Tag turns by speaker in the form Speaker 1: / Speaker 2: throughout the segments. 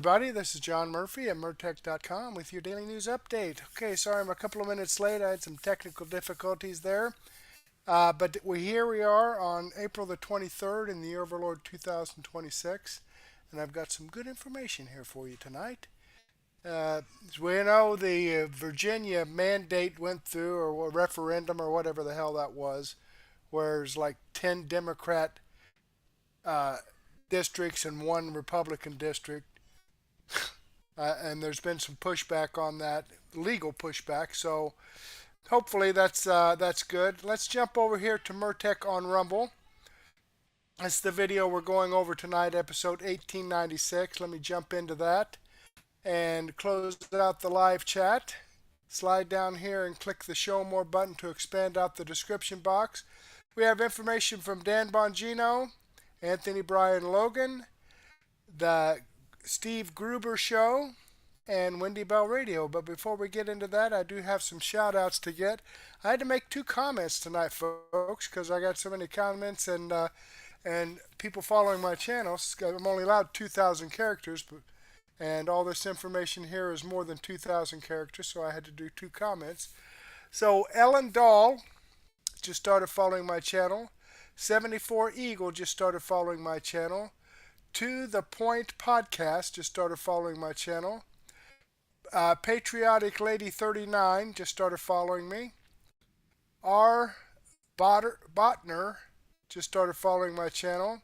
Speaker 1: Everybody, this is John Murphy at Murtech.com with your daily news update. Okay, sorry I'm a couple of minutes late. I had some technical difficulties there. Here we are on April the 23rd in the year of our Lord 2026, and I've got some good information here for you tonight. As we know, the Virginia mandate went through, or a referendum, or whatever the hell that was, where there's like 10 Democrat uh, districts and one Republican district. And there's been some pushback on that, legal pushback. So hopefully that's good. Let's jump over here to Murtech on Rumble. That's the video we're going over tonight, episode 1896. Let me jump into that and close out the live chat. Slide down here and click the Show More button to expand out the description box. We have information from Dan Bongino, Anthony Bryan Logan, the Steve Gruber Show, and Wendy Bell Radio. But before we get into that, I do have some shout outs to get. I had to make 2 comments tonight, folks, because I got so many comments and people following my channel. I'm only allowed 2,000 characters, and all this information here is more than 2,000 characters, so I had to do 2 comments. So Ellen Dahl just started following my channel. 74 Eagle just started following my channel. To the Point Podcast just started following my channel. Patriotic Lady 39 just started following me. R. Botner just started following my channel.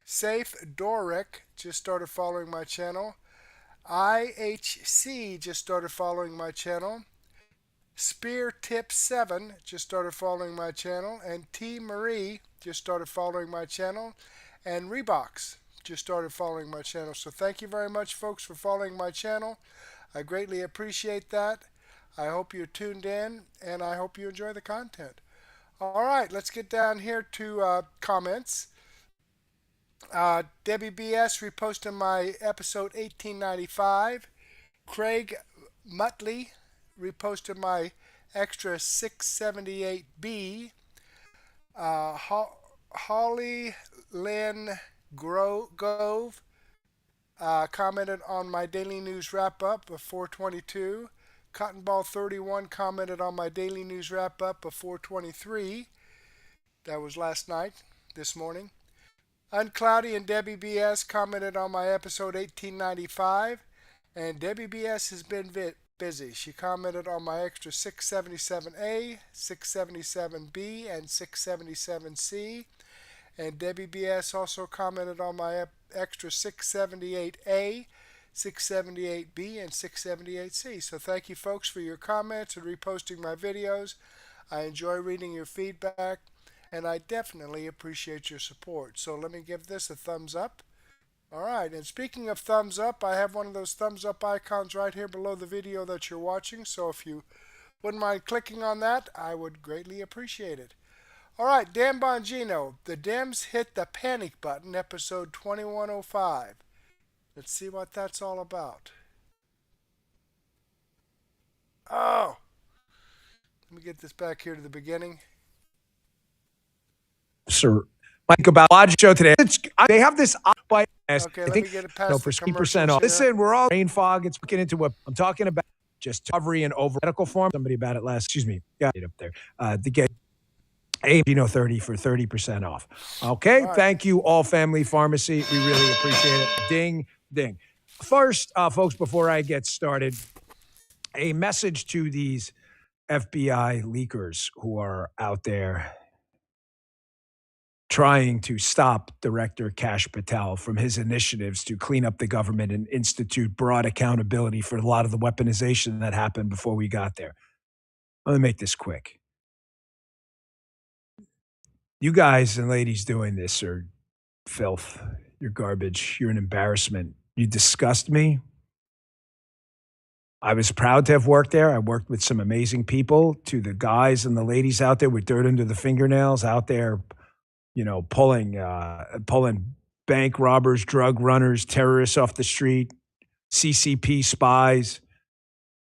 Speaker 1: Safe Doric just started following my channel. IHC just started following my channel. Spear Tip 7 just started following my channel. And T. Marie just started following my channel. And Reeboks just started following my channel. So thank you very much, folks, for following my channel. I greatly appreciate that. I hope you're tuned in, and I hope you enjoy the content. All right, let's get down here to comments. Debbie BS reposted my episode 1895. Craig Mutley reposted my extra 678B. Holly Lynn Gove commented on my daily news wrap up of 422. Cottonball 31 commented on my daily news wrap up of 423. That was last night, this morning. Uncloudy and Debbie BS commented on my episode 1895. And Debbie BS has been busy. She commented on my extra 677A, 677B, and 677C. And Debbie BS also commented on my extra 678A, 678B, and 678C. So thank you, folks, for your comments and reposting my videos. I enjoy reading your feedback, and I definitely appreciate your support. So let me give this a thumbs up. All right, and speaking of thumbs up, I have one of those thumbs up icons right here below the video that you're watching. So if you wouldn't mind clicking on that, I would greatly appreciate it. All right, Dan Bongino, the Dems hit the panic button, episode 2105. Let's see what that's all about. Oh, let me get this back here to the beginning.
Speaker 2: Sir, Mike, about Lodge show today. They have this by
Speaker 1: okay,
Speaker 2: I
Speaker 1: let
Speaker 2: think
Speaker 1: me get it past
Speaker 2: for
Speaker 1: the
Speaker 2: 60% off.
Speaker 1: here.
Speaker 2: Listen, we're all brain fog. It's looking into what I'm talking about. Just recovery and over medical form. Somebody about it last. Excuse me, got it up there. To get Bongino 30 for 30% off. Okay,
Speaker 1: All right.
Speaker 2: Thank you, All Family Pharmacy. We really appreciate it. Ding, ding. First, folks, before I get started, a message to these FBI leakers who are out there trying to stop Director Kash Patel from his initiatives to clean up the government and institute broad accountability for a lot of the weaponization that happened before we got there. Let me make this quick. You guys and ladies doing this are filth. You're garbage. You're an embarrassment. You disgust me. I was proud to have worked there. I worked with some amazing people. To the guys and the ladies out there with dirt under the fingernails, out there, pulling bank robbers, drug runners, terrorists off the street, CCP spies,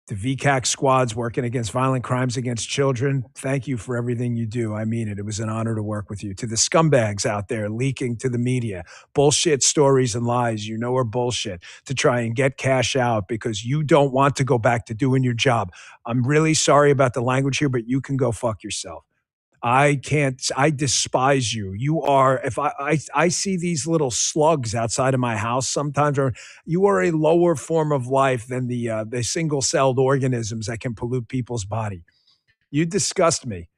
Speaker 2: The VCAC squads working against violent crimes against children, thank you for everything you do. I mean it. It was an honor to work with you. To the scumbags out there leaking to the media, bullshit stories and lies you know are bullshit to try and get cash out because you don't want to go back to doing your job. I'm really sorry about the language here, but you can go fuck yourself. I despise you. You are, if I see these little slugs outside of my house sometimes, or you are a lower form of life than the single-celled organisms that can pollute people's body. You disgust me.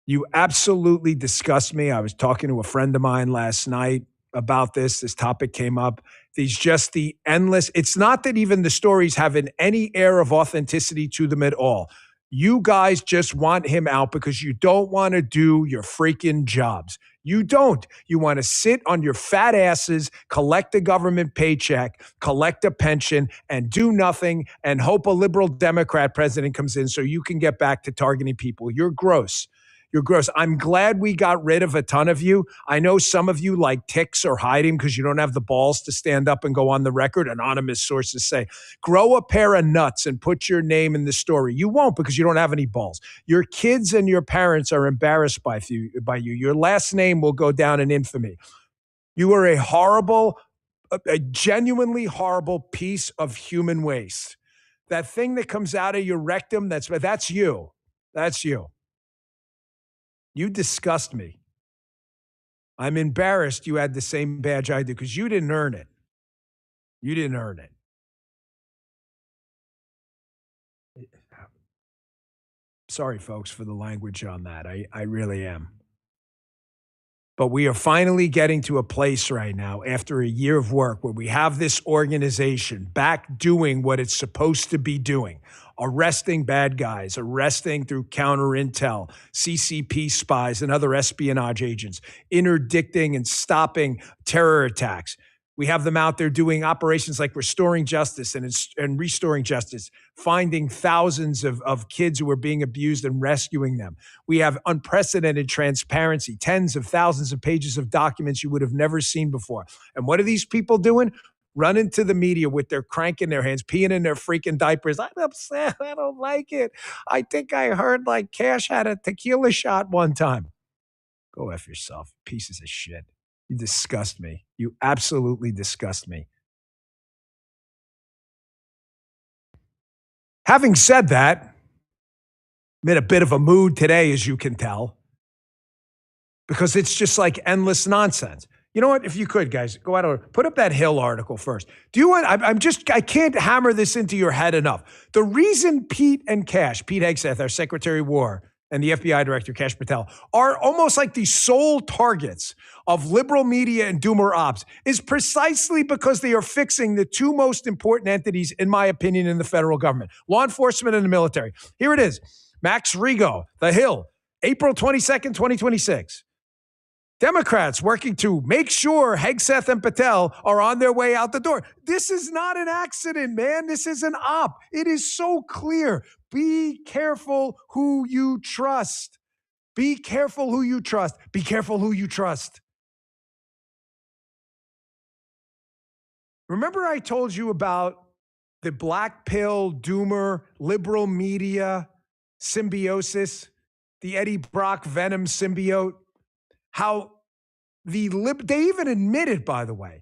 Speaker 2: You absolutely disgust me. I was talking to a friend of mine last night about this. This topic came up. The endless, it's not that even the stories have any air of authenticity to them at all. You guys just want him out because you don't want to do your freaking jobs. You don't. You want to sit on your fat asses, collect a government paycheck, collect a pension, and do nothing and hope a liberal Democrat president comes in so you can get back to targeting people. You're gross. You're gross. I'm glad we got rid of a ton of you. I know some of you like ticks or hiding because you don't have the balls to stand up and go on the record. Anonymous sources say, grow a pair of nuts and put your name in the story. You won't because you don't have any balls. Your kids and your parents are embarrassed by you. Your last name will go down in infamy. You are a horrible, a genuinely horrible piece of human waste. That thing that comes out of your rectum, that's you. That's you. You disgust me. I'm embarrassed you had the same badge I did because you didn't earn it. You didn't earn it. Sorry, folks, for the language on that. I really am. But we are finally getting to a place right now after a year of work where we have this organization back doing what it's supposed to be doing, arresting bad guys, arresting through counter intel, CCP spies and other espionage agents, interdicting and stopping terror attacks. We have them out there doing operations like restoring justice and restoring justice, finding thousands of kids who are being abused and rescuing them. We have unprecedented transparency, tens of thousands of pages of documents you would have never seen before. And what are these people doing? Running to the media with their crank in their hands, peeing in their freaking diapers. I'm upset. I don't like it. I think I heard like Cash had a tequila shot one time. Go F yourself, pieces of shit. You disgust me. You absolutely disgust me. Having said that, I'm in a bit of a mood today, as you can tell, because it's just like endless nonsense. You know what? If you could, guys, go out and put up that Hill article first. Do you want? I can't hammer this into your head enough. The reason Pete Hegseth, our Secretary of War, and the FBI Director, Kash Patel, are almost like the sole targets of liberal media and doomer ops is precisely because they are fixing the two most important entities, in my opinion, in the federal government, law enforcement and the military. Here it is. Max Rigo, The Hill, April 22nd, 2026. Democrats working to make sure Hegseth and Patel are on their way out the door. This is not an accident, man. This is an op. It is so clear. Be careful who you trust. Be careful who you trust. Be careful who you trust. Remember I told you about the black pill, doomer, liberal media symbiosis, the Eddie Brock Venom symbiote? How they even admitted, by the way,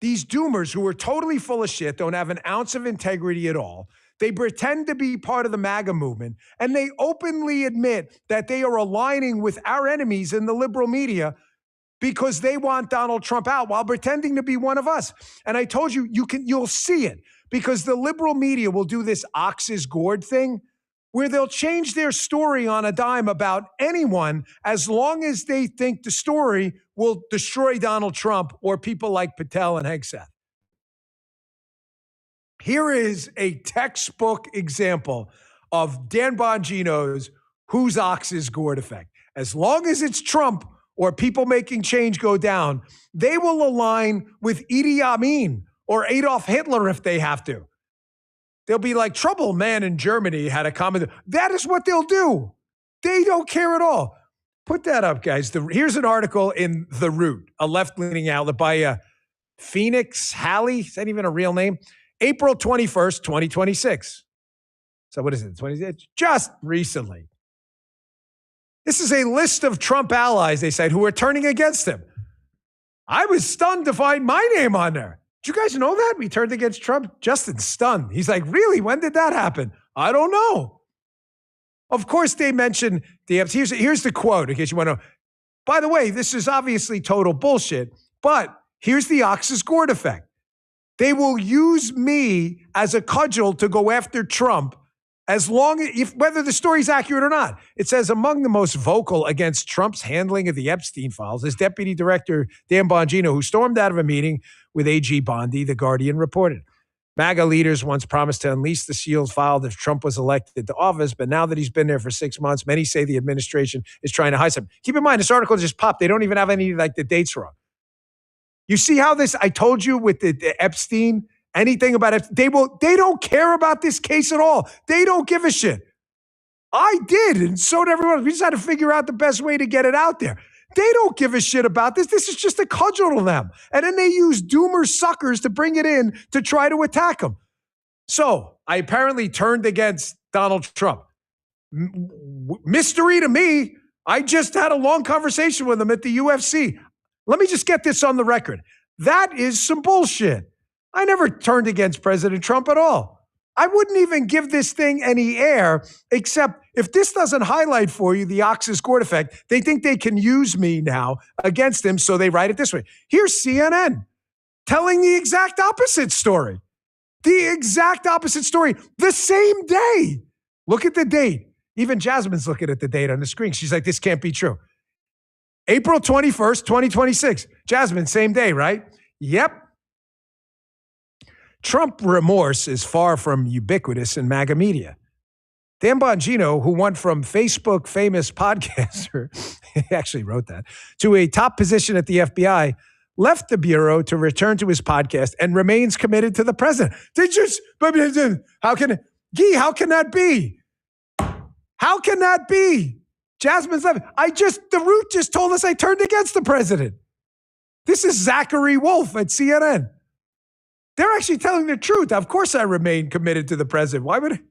Speaker 2: these doomers who are totally full of shit, don't have an ounce of integrity at all. They pretend to be part of the MAGA movement, and they openly admit that they are aligning with our enemies in the liberal media because they want Donald Trump out while pretending to be one of us. And I told you, you'll see it because the liberal media will do this ox's gourd thing where they'll change their story on a dime about anyone as long as they think the story will destroy Donald Trump or people like Patel and Hegseth. Here is a textbook example of Dan Bongino's whose ox is gourd effect. As long as it's Trump or people making change go down, they will align with Idi Amin or Adolf Hitler if they have to. They'll be like, trouble man in Germany had a comment. That is what they'll do. They don't care at all. Put that up, guys. Here's an article in The Root, a left-leaning outlet by Phoenix Halley. Is that even a real name? April 21st, 2026. So what is it, 20? Just recently. This is a list of Trump allies, they said, who are turning against him. I was stunned to find my name on there. Did you guys know that? We turned against Trump? Justin's stunned. He's like, really? When did that happen? I don't know. Of course, they mentioned here's the quote, in case you want to know. By the way, this is obviously total bullshit, but here's the Ox's gourd effect. They will use me as a cudgel to go after Trump as long as, whether the story's accurate or not. It says among the most vocal against Trump's handling of the Epstein files is Deputy Director Dan Bongino, who stormed out of a meeting with AG Bondi, The Guardian reported. MAGA leaders once promised to unleash the shield filed if Trump was elected to office, but now that he's been there for 6 months, many say the administration is trying to hide something. Keep in mind, this article just popped. They don't even have any, the dates wrong. You see how this, I told you with the Epstein, anything about it, they don't care about this case at all. They don't give a shit. I did, and so did everyone. We just had to figure out the best way to get it out there. They don't give a shit about this. This is just a cudgel to them. And then they use doomer suckers to bring it in to try to attack them. So I apparently turned against Donald Trump. Mystery to me. I just had a long conversation with him at the UFC. Let me just get this on the record. That is some bullshit. I never turned against President Trump at all. I wouldn't even give this thing any air, except if this doesn't highlight for you the Ox's gourd effect, they think they can use me now against him, so they write it this way. Here's CNN telling the exact opposite story. The exact opposite story, the same day. Look at the date. Even Jasmine's looking at the date on the screen. She's like, this can't be true. April 21st, 2026. Jasmine, same day, right? Yep. Trump remorse is far from ubiquitous in MAGA media. Dan Bongino, who went from Facebook famous podcaster, he actually wrote that, to a top position at the FBI, left the Bureau to return to his podcast and remains committed to the president. How can that be? How can that be? Jasmine's left. The Root just told us I turned against the president. This is Zachary Wolf at CNN. They're actually telling the truth. Of course I remain committed to the president. Why would I?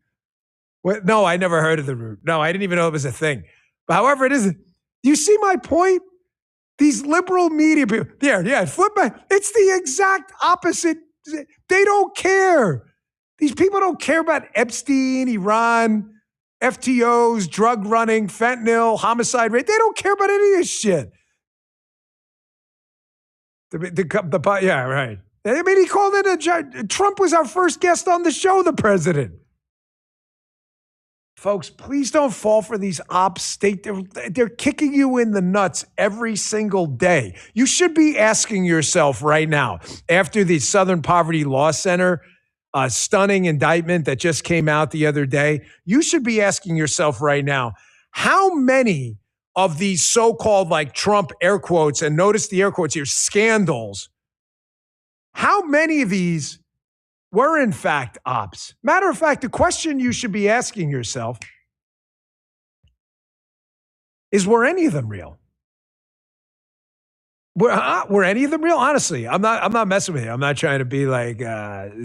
Speaker 2: Well, no, I never heard of the Root. No, I didn't even know it was a thing. But however it is, you see my point? These liberal media people, flip back. It's the exact opposite. They don't care. These people don't care about Epstein, Iran, FTOs, drug running, fentanyl, homicide rate. They don't care about any of this shit. Yeah, right. I mean, he called it Trump was our first guest on the show, the president. Folks, please don't fall for these ops. They're kicking you in the nuts every single day. You should be asking yourself right now, after the Southern Poverty Law Center stunning indictment that just came out the other day, you should be asking yourself right now, how many of these so-called Trump air quotes, and notice the air quotes here, scandals, how many of these were in fact ops? Matter of fact, the question you should be asking yourself is, were any of them real? Were any of them real? Honestly, I'm not messing with you. I'm not trying to be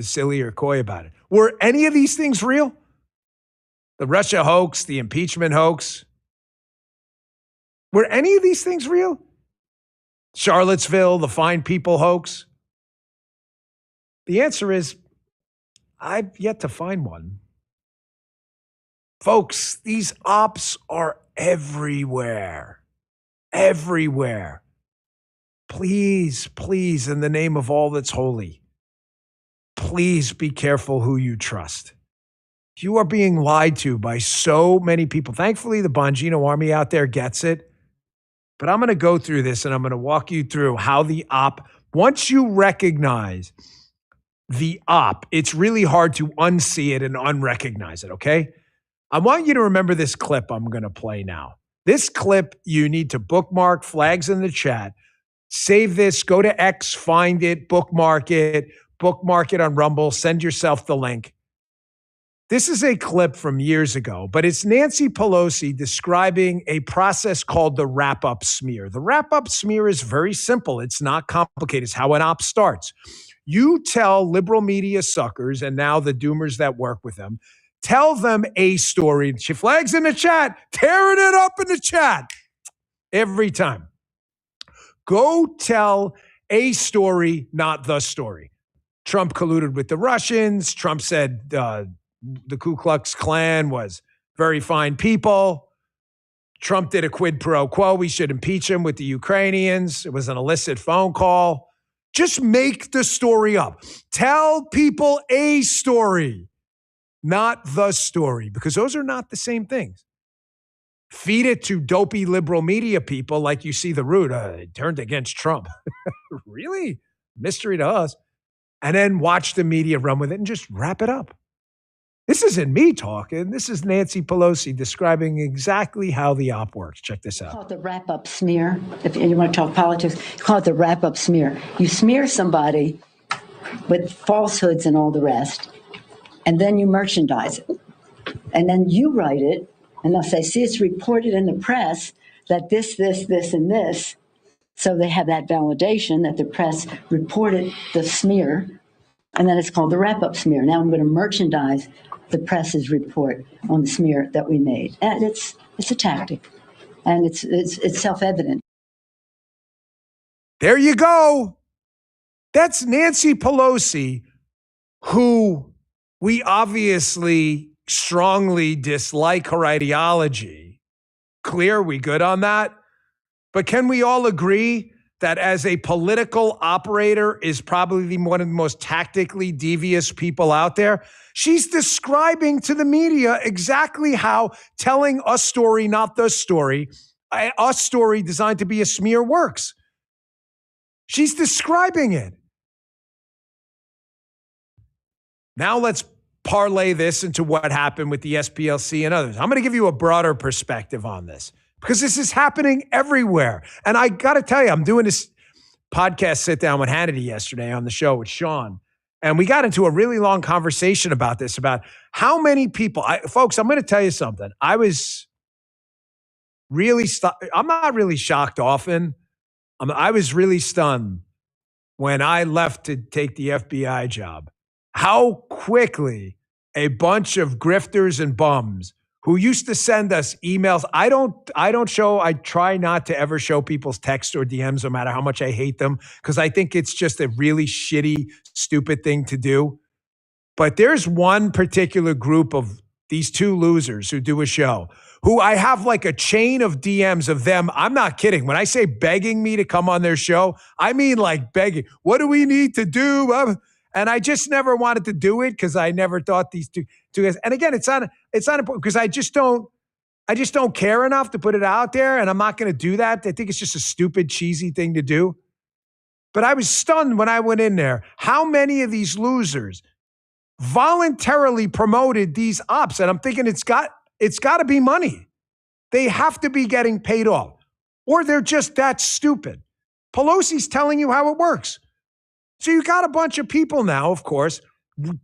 Speaker 2: silly or coy about it. Were any of these things real? The Russia hoax, the impeachment hoax. Were any of these things real? Charlottesville, the Fine People hoax. The answer is, I've yet to find one. Folks, these ops are everywhere. Everywhere. Please, please, in the name of all that's holy, please be careful who you trust. You are being lied to by so many people. Thankfully, the Bongino army out there gets it. But I'm going to go through this and I'm going to walk you through how the op, once you recognize the op, it's really hard to unsee it and unrecognize it, okay? I want you to remember this clip I'm going to play now. This clip, you need to bookmark, flags in the chat. Save this, go to X, find it, bookmark it on Rumble, send yourself the link. This is a clip from years ago, but it's Nancy Pelosi describing a process called the wrap-up smear. The wrap-up smear is very simple. It's not complicated. It's how an op starts. You tell liberal media suckers, and now the doomers that work with them, Tell them a story. She flags in the chat, tearing it up in the chat every time. Go tell a story, not the story. Trump colluded with the Russians. Trump said the Ku Klux Klan was very fine people. Trump did a quid pro quo. We should impeach him with the Ukrainians. It was an illicit phone call. Just make the story up. Tell people a story, not the story, because those are not the same things. Feed it to dopey liberal media people like you see the Root. Turned against Trump. Really? Mystery to us. And then watch the media run with it and just wrap it up. This isn't me talking. This is Nancy Pelosi describing exactly how the op works. Check this out.
Speaker 3: Call it the wrap-up smear. If you want to talk politics, call it the wrap-up smear. You smear somebody with falsehoods and all the rest, and then you merchandise it. And then you write it, and they'll say, see, it's reported in the press that this, and this. So they have that validation that the press reported the smear, and then it's called the wrap-up smear. Now I'm going to merchandise the press's report on the smear that we made. And it's a tactic, and it's self-evident.
Speaker 2: There you go. That's Nancy Pelosi, who we obviously strongly dislike her ideology. Clear? We good on that? But can we all agree that as a political operator is probably one of the most tactically devious people out there? She's describing to the media exactly how telling a story, not the story, a story designed to be a smear works. She's describing it. Now let's parlay this into what happened with the SPLC and others. I'm going to give you a broader perspective on this because this is happening everywhere. And I got to tell you, I'm doing this podcast sit down with Hannity yesterday on the show with Sean. And we got into a really long conversation about this, about how many people, folks, I'm going to tell you something. I was really, I'm not really shocked often. I was really stunned when I left to take the FBI job, how quickly a bunch of grifters and bums who used to send us emails. I try not to ever show people's texts or DMs, no matter how much I hate them, because I think it's just a really shitty, stupid thing to do. But there's one particular group of these two losers who do a show who I have like a chain of DMs of them. I'm not kidding. When I say begging me to come on their show, I mean like begging. What do we need to do? And I just never wanted to do it because I never thought these two guys. And again, it's not important because I just don't care enough to put it out there, and I'm not going to do that. I think it's just a stupid, cheesy thing to do. But I was stunned when I went in there how many of these losers voluntarily promoted these ops, and I'm thinking it's got to be money. They have to be getting paid off, or they're just that stupid. Pelosi's telling you how it works. So you got a bunch of people now, of course,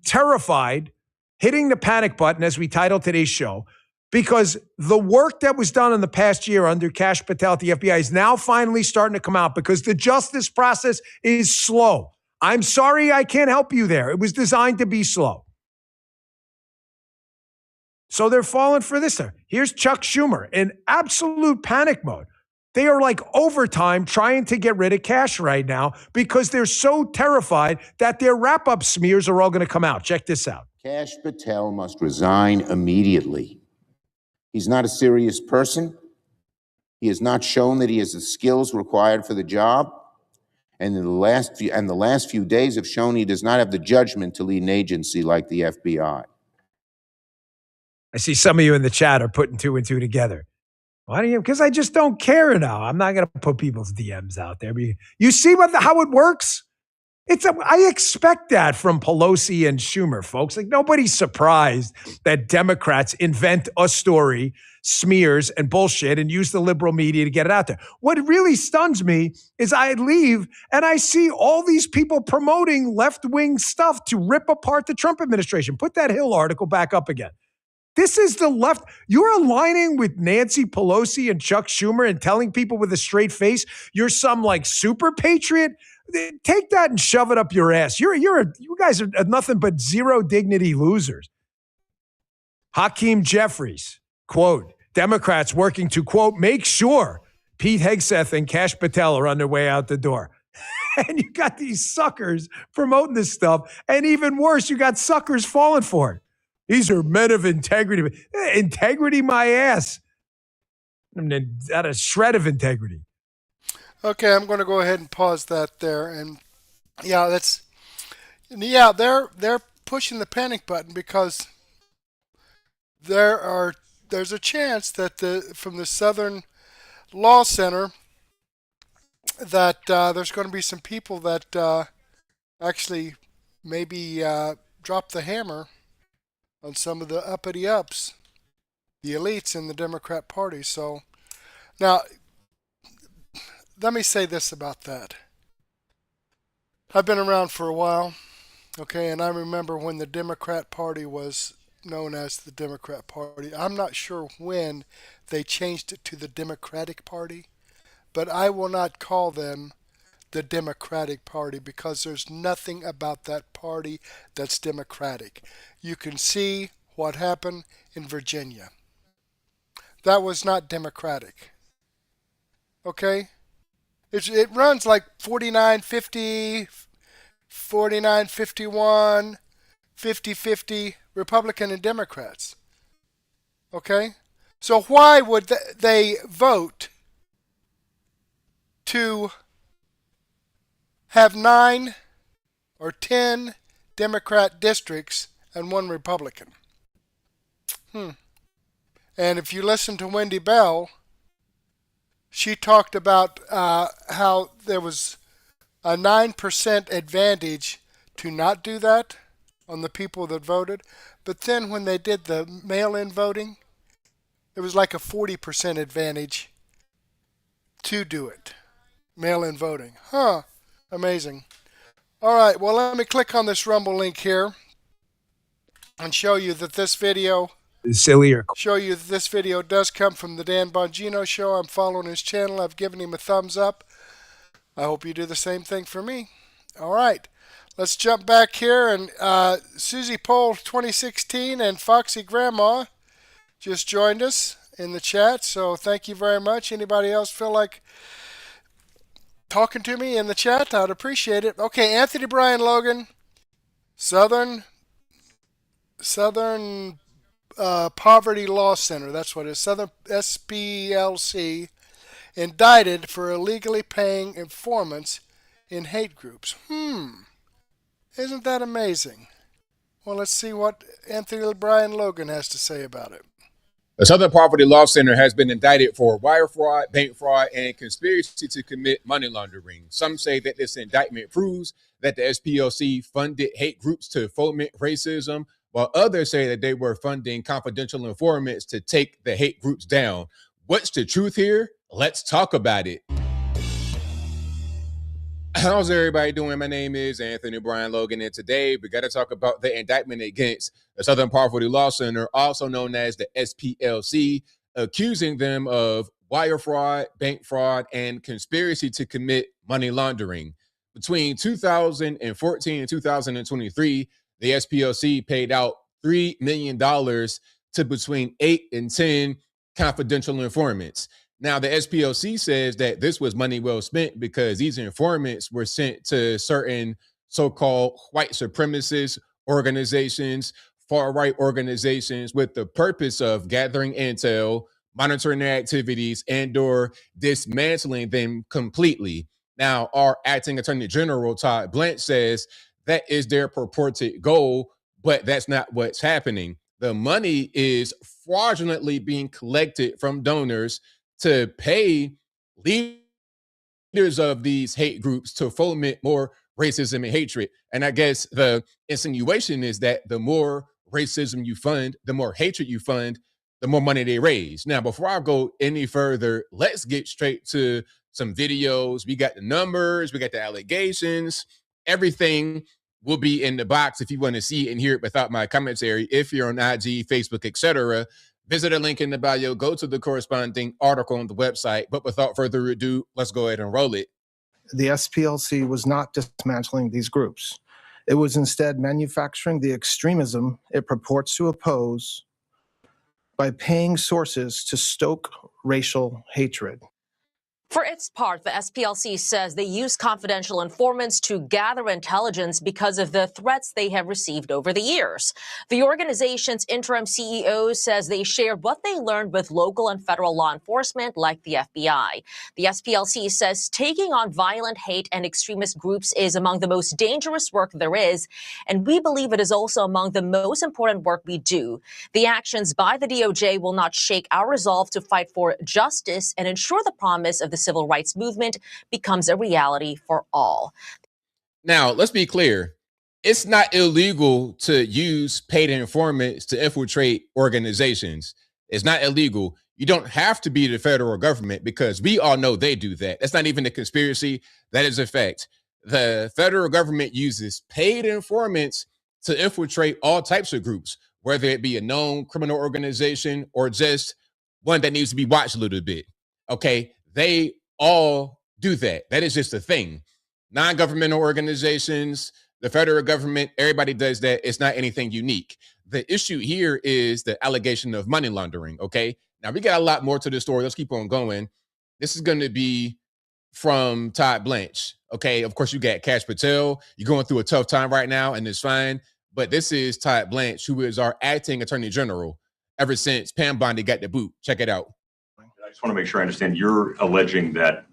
Speaker 2: terrified, hitting the panic button, as we titled today's show, because the work that was done in the past year under Kash Patel at the FBI is now finally starting to come out because the justice process is slow. I'm sorry I can't help you there. It was designed to be slow. So they're falling for this. Here's Chuck Schumer in absolute panic mode. They are like overtime trying to get rid of Kash right now because they're so terrified that their wrap-up smears are all going to come out. Check this out.
Speaker 4: Kash Patel must resign immediately. He's not a serious person. He has not shown that he has the skills required for the job. And the last few days have shown he does not have the judgment to lead an agency like the FBI.
Speaker 2: I see some of you in the chat are putting two and two together. Why do you? Because I just don't care now. I'm not going to put people's DMs out there. You see how it works? I expect that from Pelosi and Schumer, folks. Like, nobody's surprised that Democrats invent a story, smears and bullshit, and use the liberal media to get it out there. What really stuns me is I leave and I see all these people promoting left-wing stuff to rip apart the Trump administration. Put that Hill article back up again. This is the left. You're aligning with Nancy Pelosi and Chuck Schumer and telling people with a straight face you're some like super patriot. Take that and shove it up your ass. You guys are nothing but zero dignity losers. Hakeem Jeffries, quote, Democrats working to, quote, make sure Pete Hegseth and Kash Patel are on their way out the door. And you got these suckers promoting this stuff. And even worse, you got suckers falling for it. These are men of integrity. Integrity, my ass. Not a shred of integrity.
Speaker 1: Okay, I'm going to go ahead and pause that there. And they're pushing the panic button because there's a chance that from the Southern Law Center that there's going to be some people that actually maybe drop the hammer on some of the uppity ups, the elites in the Democrat Party. So now, let me say this about that. I've been around for a while, okay, and I remember when the Democrat Party was known as the Democrat Party. I'm not sure when they changed it to the Democratic Party, but I will not call them the Democratic Party because there's nothing about that party that's democratic. You can see what happened in Virginia. That was not democratic. Okay? It runs like 49-50, 49-51, 50-50 Republican and Democrats. Okay? So why would they vote to have 9 or 10 Democrat districts and 1 Republican? And if you listen to Wendy Bell, she talked about how there was a 9% advantage to not do that on the people that voted. But then when they did the mail-in voting, it was like a 40% advantage to do it. Mail-in voting. Amazing. All right, well, let me click on this Rumble link here and show you that this video does come from the Dan Bongino Show. I'm following his channel. I've given him a thumbs up. I hope you do the same thing for me. All right, let's jump back here. And Susie Poll 2016 and Foxy Grandma just joined us in the chat, so thank you very much. Anybody else feel like talking to me in the chat? I'd appreciate it. Okay, Anthony Bryan Logan, Southern Poverty Law Center, that's what it is, Southern SPLC, indicted for illegally paying informants in hate groups. Isn't that amazing? Well, let's see what Anthony Bryan Logan has to say about it.
Speaker 5: The Southern Poverty Law Center has been indicted for wire fraud, bank fraud, and conspiracy to commit money laundering. Some say that this indictment proves that the SPLC funded hate groups to foment racism, while others say that they were funding confidential informants to take the hate groups down. What's the truth here? Let's talk about it. How's everybody doing? My name is Anthony Bryan Logan, and today we got to talk about the indictment against the Southern Poverty Law Center, also known as the SPLC, accusing them of wire fraud, bank fraud, and conspiracy to commit money laundering. Between 2014 and 2023, the SPLC paid out $3 million to between 8 and 10 confidential informants. Now, the SPLC says that this was money well spent because these informants were sent to certain so-called white supremacist organizations, far-right organizations, with the purpose of gathering intel, monitoring their activities, and/or dismantling them completely. Now, our acting Attorney General, Todd Blanche, says that is their purported goal, but that's not what's happening. The money is fraudulently being collected from donors to pay leaders of these hate groups to foment more racism and hatred. And I guess the insinuation is that the more racism you fund, the more hatred you fund, the more money they raise. Now, before I go any further, let's get straight to some videos. We got the numbers, we got the allegations, everything will be in the box if you want to see it and hear it without my commentary. If you're on IG, Facebook, etc., visit a link in the bio, go to the corresponding article on the website. But without further ado, let's go ahead and roll it.
Speaker 6: The SPLC was not dismantling these groups. It was instead manufacturing the extremism it purports to oppose by paying sources to stoke racial hatred.
Speaker 7: For its part, the SPLC says they use confidential informants to gather intelligence because of the threats they have received over the years. The organization's interim CEO says they shared what they learned with local and federal law enforcement like the FBI. The SPLC says taking on violent hate and extremist groups is among the most dangerous work there is, and we believe it is also among the most important work we do. The actions by the DOJ will not shake our resolve to fight for justice and ensure the promise of the civil rights movement becomes a reality for all.
Speaker 5: Now, let's be clear. It's not illegal to use paid informants to infiltrate organizations. It's not illegal. You don't have to be the federal government because we all know they do that. That's not even a conspiracy. That is a fact. The federal government uses paid informants to infiltrate all types of groups, whether it be a known criminal organization or just one that needs to be watched a little bit. Okay, they all do that. That is just a thing. Non-governmental organizations, the federal government, everybody does that. It's not anything unique. The issue here is the allegation of money laundering, okay? Now, we got a lot more to the story. Let's keep on going. This is going to be from Todd Blanche, okay? Of course, you got Cash Patel. You're going through a tough time right now, and it's fine. But this is Todd Blanche, who is our acting attorney general ever since Pam Bondi got the boot. Check it out.
Speaker 8: I just want to make sure I understand. You're alleging that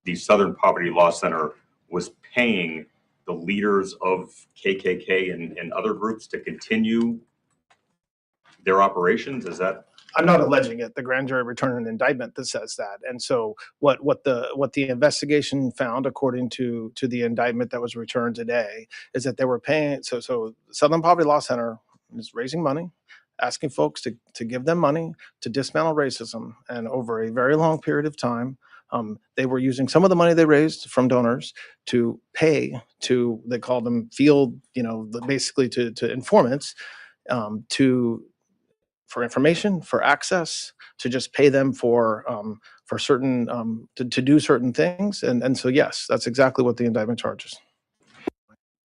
Speaker 8: the Southern Poverty Law Center was paying the leaders of KKK and other groups to continue their operations? Is that?
Speaker 6: I'm not alleging it. The grand jury returned an indictment that says that. And so what the investigation found, according to the indictment that was returned today, is that they were paying. So Southern Poverty Law Center is raising money, asking folks to give them money to dismantle racism. And over a very long period of time, they were using some of the money they raised from donors to pay to, they called them field, basically to informants, for information, for access, to just pay them for certain, to do certain things. And so, yes, that's exactly what the indictment charges.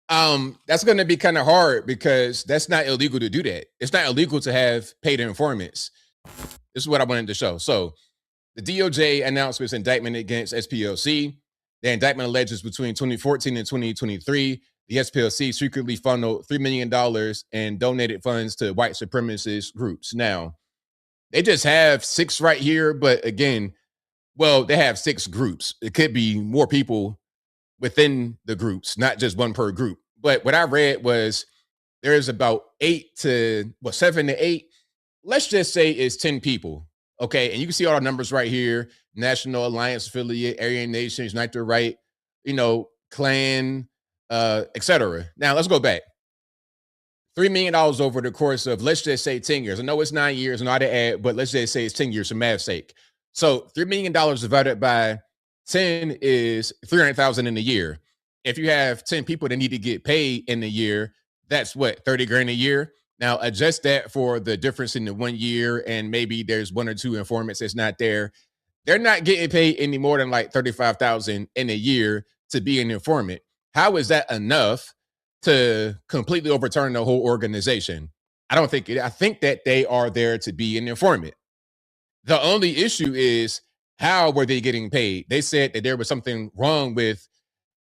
Speaker 5: That's going to be kind of hard because that's not illegal to do that. It's not illegal to have paid informants. This is what I wanted to show. So the DOJ announced its indictment against SPLC. The indictment alleges between 2014 and 2023, the SPLC secretly funneled $3 million and donated funds to white supremacist groups. Now, they just have 6 right here, but again, well, they have 6 groups. It could be more people within the groups, not just one per group. But what I read was there's about 7 to 8. Let's just say it's 10 people. Okay, and you can see all the numbers right here: National Alliance Affiliate, Aryan Nations, Unite the Right, Klan, etc. Now let's go back. $3 million over the course of, let's just say, 10 years. I know it's 9 years, and I to add, but let's just say it's 10 years for math's sake. So $3 million divided by 10 is $300,000 in a year. If you have 10 people that need to get paid in a year, that's what, 30 grand a year. Now adjust that for the difference in the 1 year, and maybe there's 1 or 2 informants that's not there. They're not getting paid any more than like $35,000 in a year to be an informant. How is that enough to completely overturn the whole organization? I don't think it. I think that they are there to be an informant. The only issue is, how were they getting paid? They said that there was something wrong with,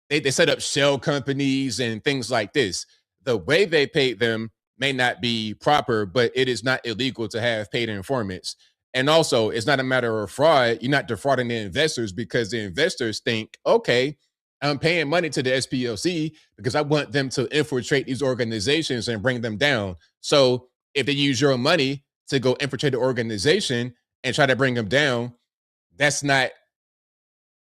Speaker 5: they set up shell companies and things like this. The way they paid them may not be proper, but it is not illegal to have paid informants. And also, it's not a matter of fraud. You're not defrauding the investors because the investors think, okay, I'm paying money to the SPLC because I want them to infiltrate these organizations and bring them down. So if they use your money to go infiltrate the organization and try to bring them down, that's not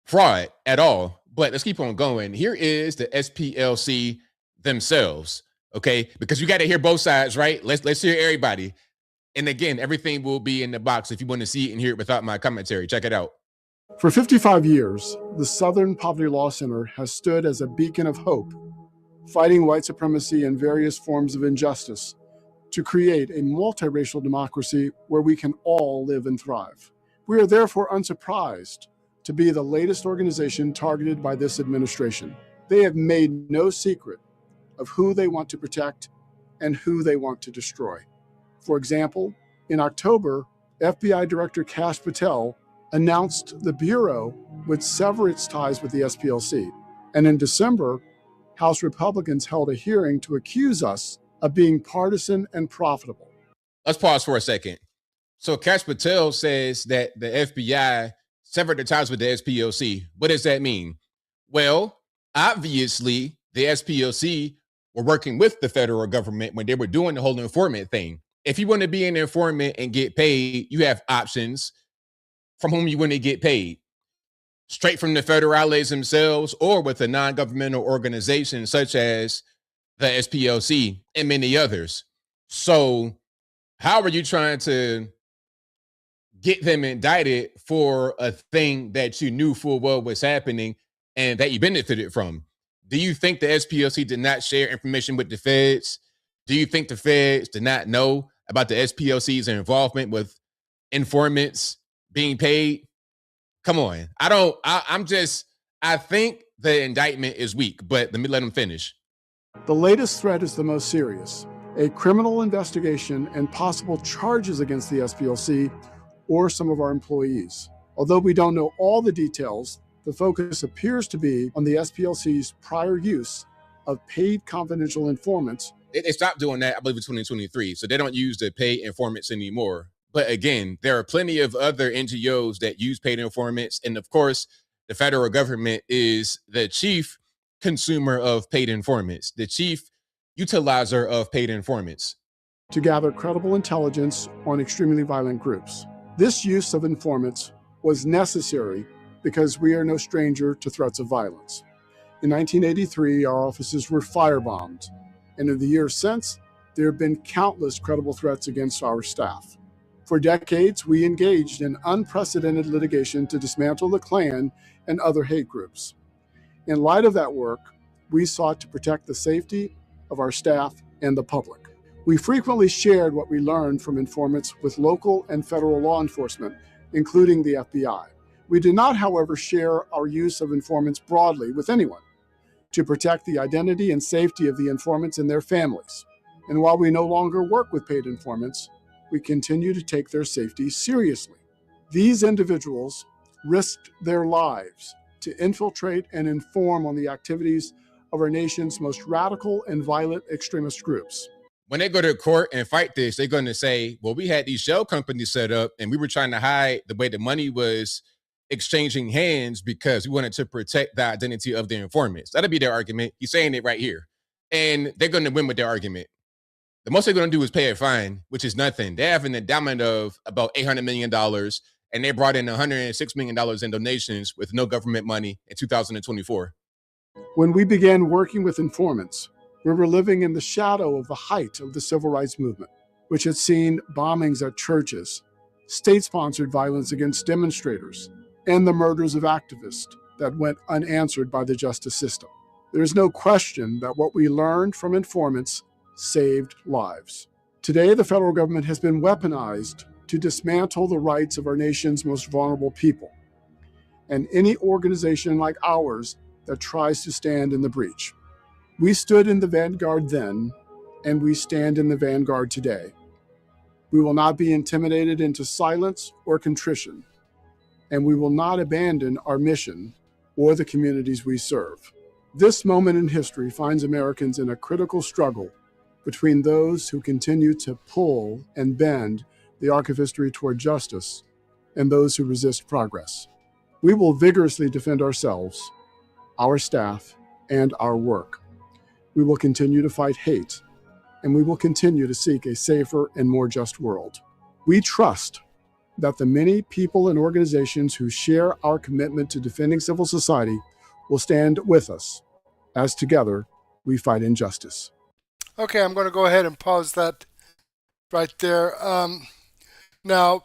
Speaker 5: fraud at all. But let's keep on going. Here is the SPLC themselves, okay? Because you got to hear both sides, right? Let's hear everybody. And again, everything will be in the box if you want to see it and hear it without my commentary. Check it out.
Speaker 9: For 55 years, the Southern Poverty Law Center has stood as a beacon of hope, fighting white supremacy and various forms of injustice to create a multiracial democracy where we can all live and thrive. We are therefore unsurprised to be the latest organization targeted by this administration. They have made no secret of who they want to protect and who they want to destroy. For example, In October, FBI Director Kash Patel announced the Bureau would sever its ties with the SPLC. And in December, House Republicans held a hearing to accuse us of being partisan and profitable.
Speaker 5: Let's pause for a second. So Kash Patel says that the FBI severed the ties with the SPLC. What does that mean? Well, obviously, the SPLC were working with the federal government when they were doing the whole informant thing. If you want to be an informant and get paid, you have options from whom you want to get paid. Straight from the federales themselves or with a non-governmental organization such as the SPLC and many others. So how are you trying to get them indicted for a thing that you knew full well was happening and that you benefited from? Do you think the SPLC did not share information with the feds? Do you think the feds did not know about the SPLC's involvement with informants being paid? Come on. I think the indictment is weak, but let me let him finish.
Speaker 9: The latest threat is the most serious: a criminal investigation and possible charges against the SPLC or some of our employees. Although we don't know all the details, the focus appears to be on the SPLC's prior use of paid confidential informants.
Speaker 5: They stopped doing that, I believe, in 2023, so they don't use the paid informants anymore. But again, there are plenty of other NGOs that use paid informants. And of course, the federal government is the chief consumer of paid informants, the chief utilizer of paid informants.
Speaker 9: To gather credible intelligence on extremely violent groups. This use of informants was necessary because we are no stranger to threats of violence. In 1983, our offices were firebombed. And in the years since, there have been countless credible threats against our staff. For decades, we engaged in unprecedented litigation to dismantle the Klan and other hate groups. In light of that work, we sought to protect the safety of our staff and the public. We frequently shared what we learned from informants with local and federal law enforcement, including the FBI. We did not, however, share our use of informants broadly with anyone to protect the identity and safety of the informants and their families. And while we no longer work with paid informants, we continue to take their safety seriously. These individuals risked their lives to infiltrate and inform on the activities of our nation's most radical and violent extremist groups.
Speaker 5: When they go to court and fight this, they're going to say, well, we had these shell companies set up and we were trying to hide the way the money was exchanging hands because we wanted to protect the identity of the informants. That'll be their argument. He's saying it right here. And they're going to win with their argument. The most they're going to do is pay a fine, which is nothing. They have an endowment of about $800 million, and they brought in $106 million in donations with no government money in 2024.
Speaker 9: When we began working with informants, we were living in the shadow of the height of the civil rights movement, which had seen bombings at churches, state-sponsored violence against demonstrators, and the murders of activists that went unanswered by the justice system. There is no question that what we learned from informants saved lives. Today, the federal government has been weaponized to dismantle the rights of our nation's most vulnerable people, and any organization like ours that tries to stand in the breach. We stood in the vanguard then, and we stand in the vanguard today. We will not be intimidated into silence or contrition, and we will not abandon our mission or the communities we serve. This moment in history finds Americans in a critical struggle between those who continue to pull and bend the arc of history toward justice and those who resist progress. We will vigorously defend ourselves, our staff, and our work. We will continue to fight hate, and we will continue to seek a safer and more just world. We trust that the many people and organizations who share our commitment to defending civil society will stand with us as together we fight injustice.
Speaker 1: Okay, I'm going to go ahead and pause that right there. Now,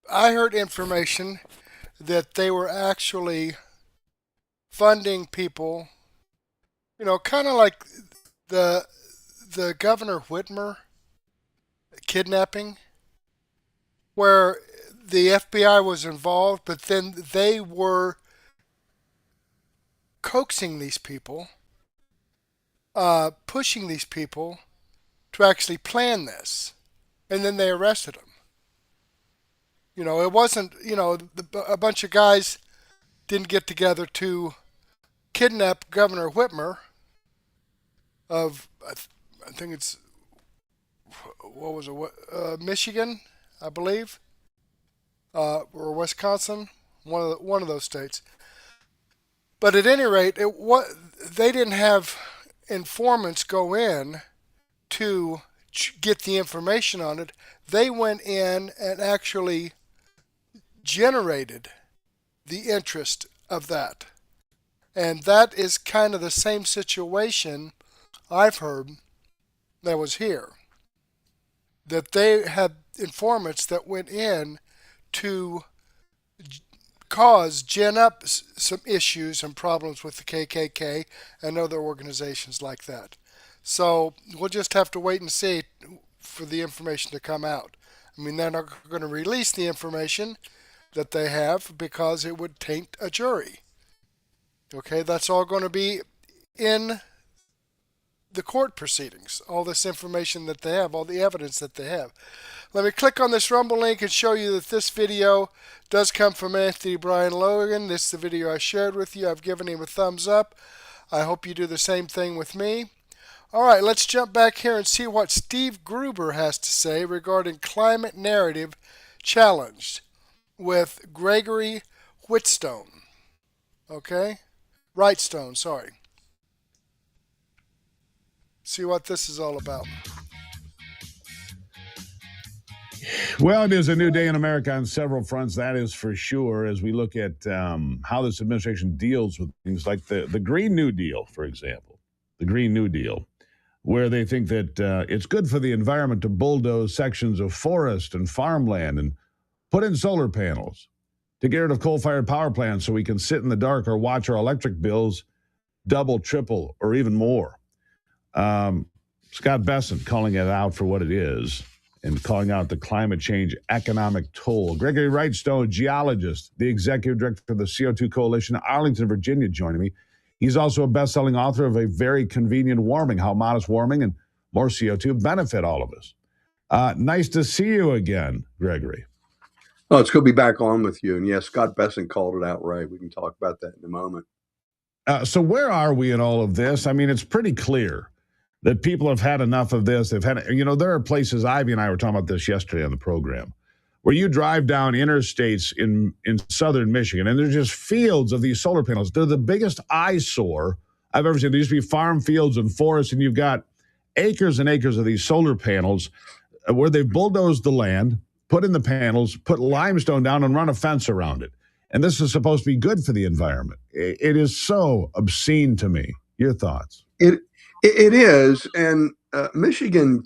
Speaker 1: I heard information that they were actually funding people, you know, kind of like the Governor Whitmer kidnapping, where the FBI was involved, but then they were coaxing these people, pushing these people to actually plan this. and then they arrested him. It wasn't, a bunch of guys didn't get together to kidnap Governor Whitmer of, I think it's, what was it, Michigan, I believe, or Wisconsin, one of those states. But at any rate, they didn't have informants go in to get the information on it. They went in and actually generated the interest of that. And that is kind of the same situation I've heard that was here. That they had informants that went in to gin up some issues and problems with the KKK and other organizations like that. So we'll just have to wait and see for the information to come out. I mean, they're not going to release the information that they have because it would taint a jury. Okay, that's all going to be in the court proceedings, all this information that they have, all the evidence that they have. Let me click on this Rumble link and show you that this video does come from Anthony Brian Logan. This is the video I shared with you. I've given him a thumbs up. I hope you do the same thing with me. All right, let's jump back here and see what Steve Gruber has to say regarding climate narrative challenged with Gregory Wrightstone. Okay? Wrightstone, sorry. See what this is all about.
Speaker 10: Well, it is a new day in America on several fronts, that is for sure, as we look at how this administration deals with things like the Green New Deal, for example. The Green New Deal, where they think that it's good for the environment to bulldoze sections of forest and farmland and put in solar panels to get rid of coal-fired power plants so we can sit in the dark or watch our electric bills double, triple, or even more. Scott Bessent calling it out for what it is and calling out the climate change economic toll. Gregory Wrightstone, geologist, the executive director of the CO2 Coalition, Arlington, Virginia, joining me. He's also a best-selling author of A Very Convenient Warming, How Modest Warming and More CO2 Benefit All of Us. Nice to see you again, Gregory.
Speaker 11: Oh, it's good to be back on with you. And yes, Scott Bessent called it out right. We can talk about that in a moment.
Speaker 10: So where are we in all of this? I mean, it's pretty clear that people have had enough of this. They've had, there are places, Ivy and I were talking about this yesterday on the program, where you drive down interstates in southern Michigan, and there's just fields of these solar panels. They're the biggest eyesore I've ever seen. There used to be farm fields and forests, and you've got acres and acres of these solar panels where they've bulldozed the land, put in the panels, put limestone down, and run a fence around it. And this is supposed to be good for the environment. It is so obscene to me. Your thoughts?
Speaker 11: It is, and Michigan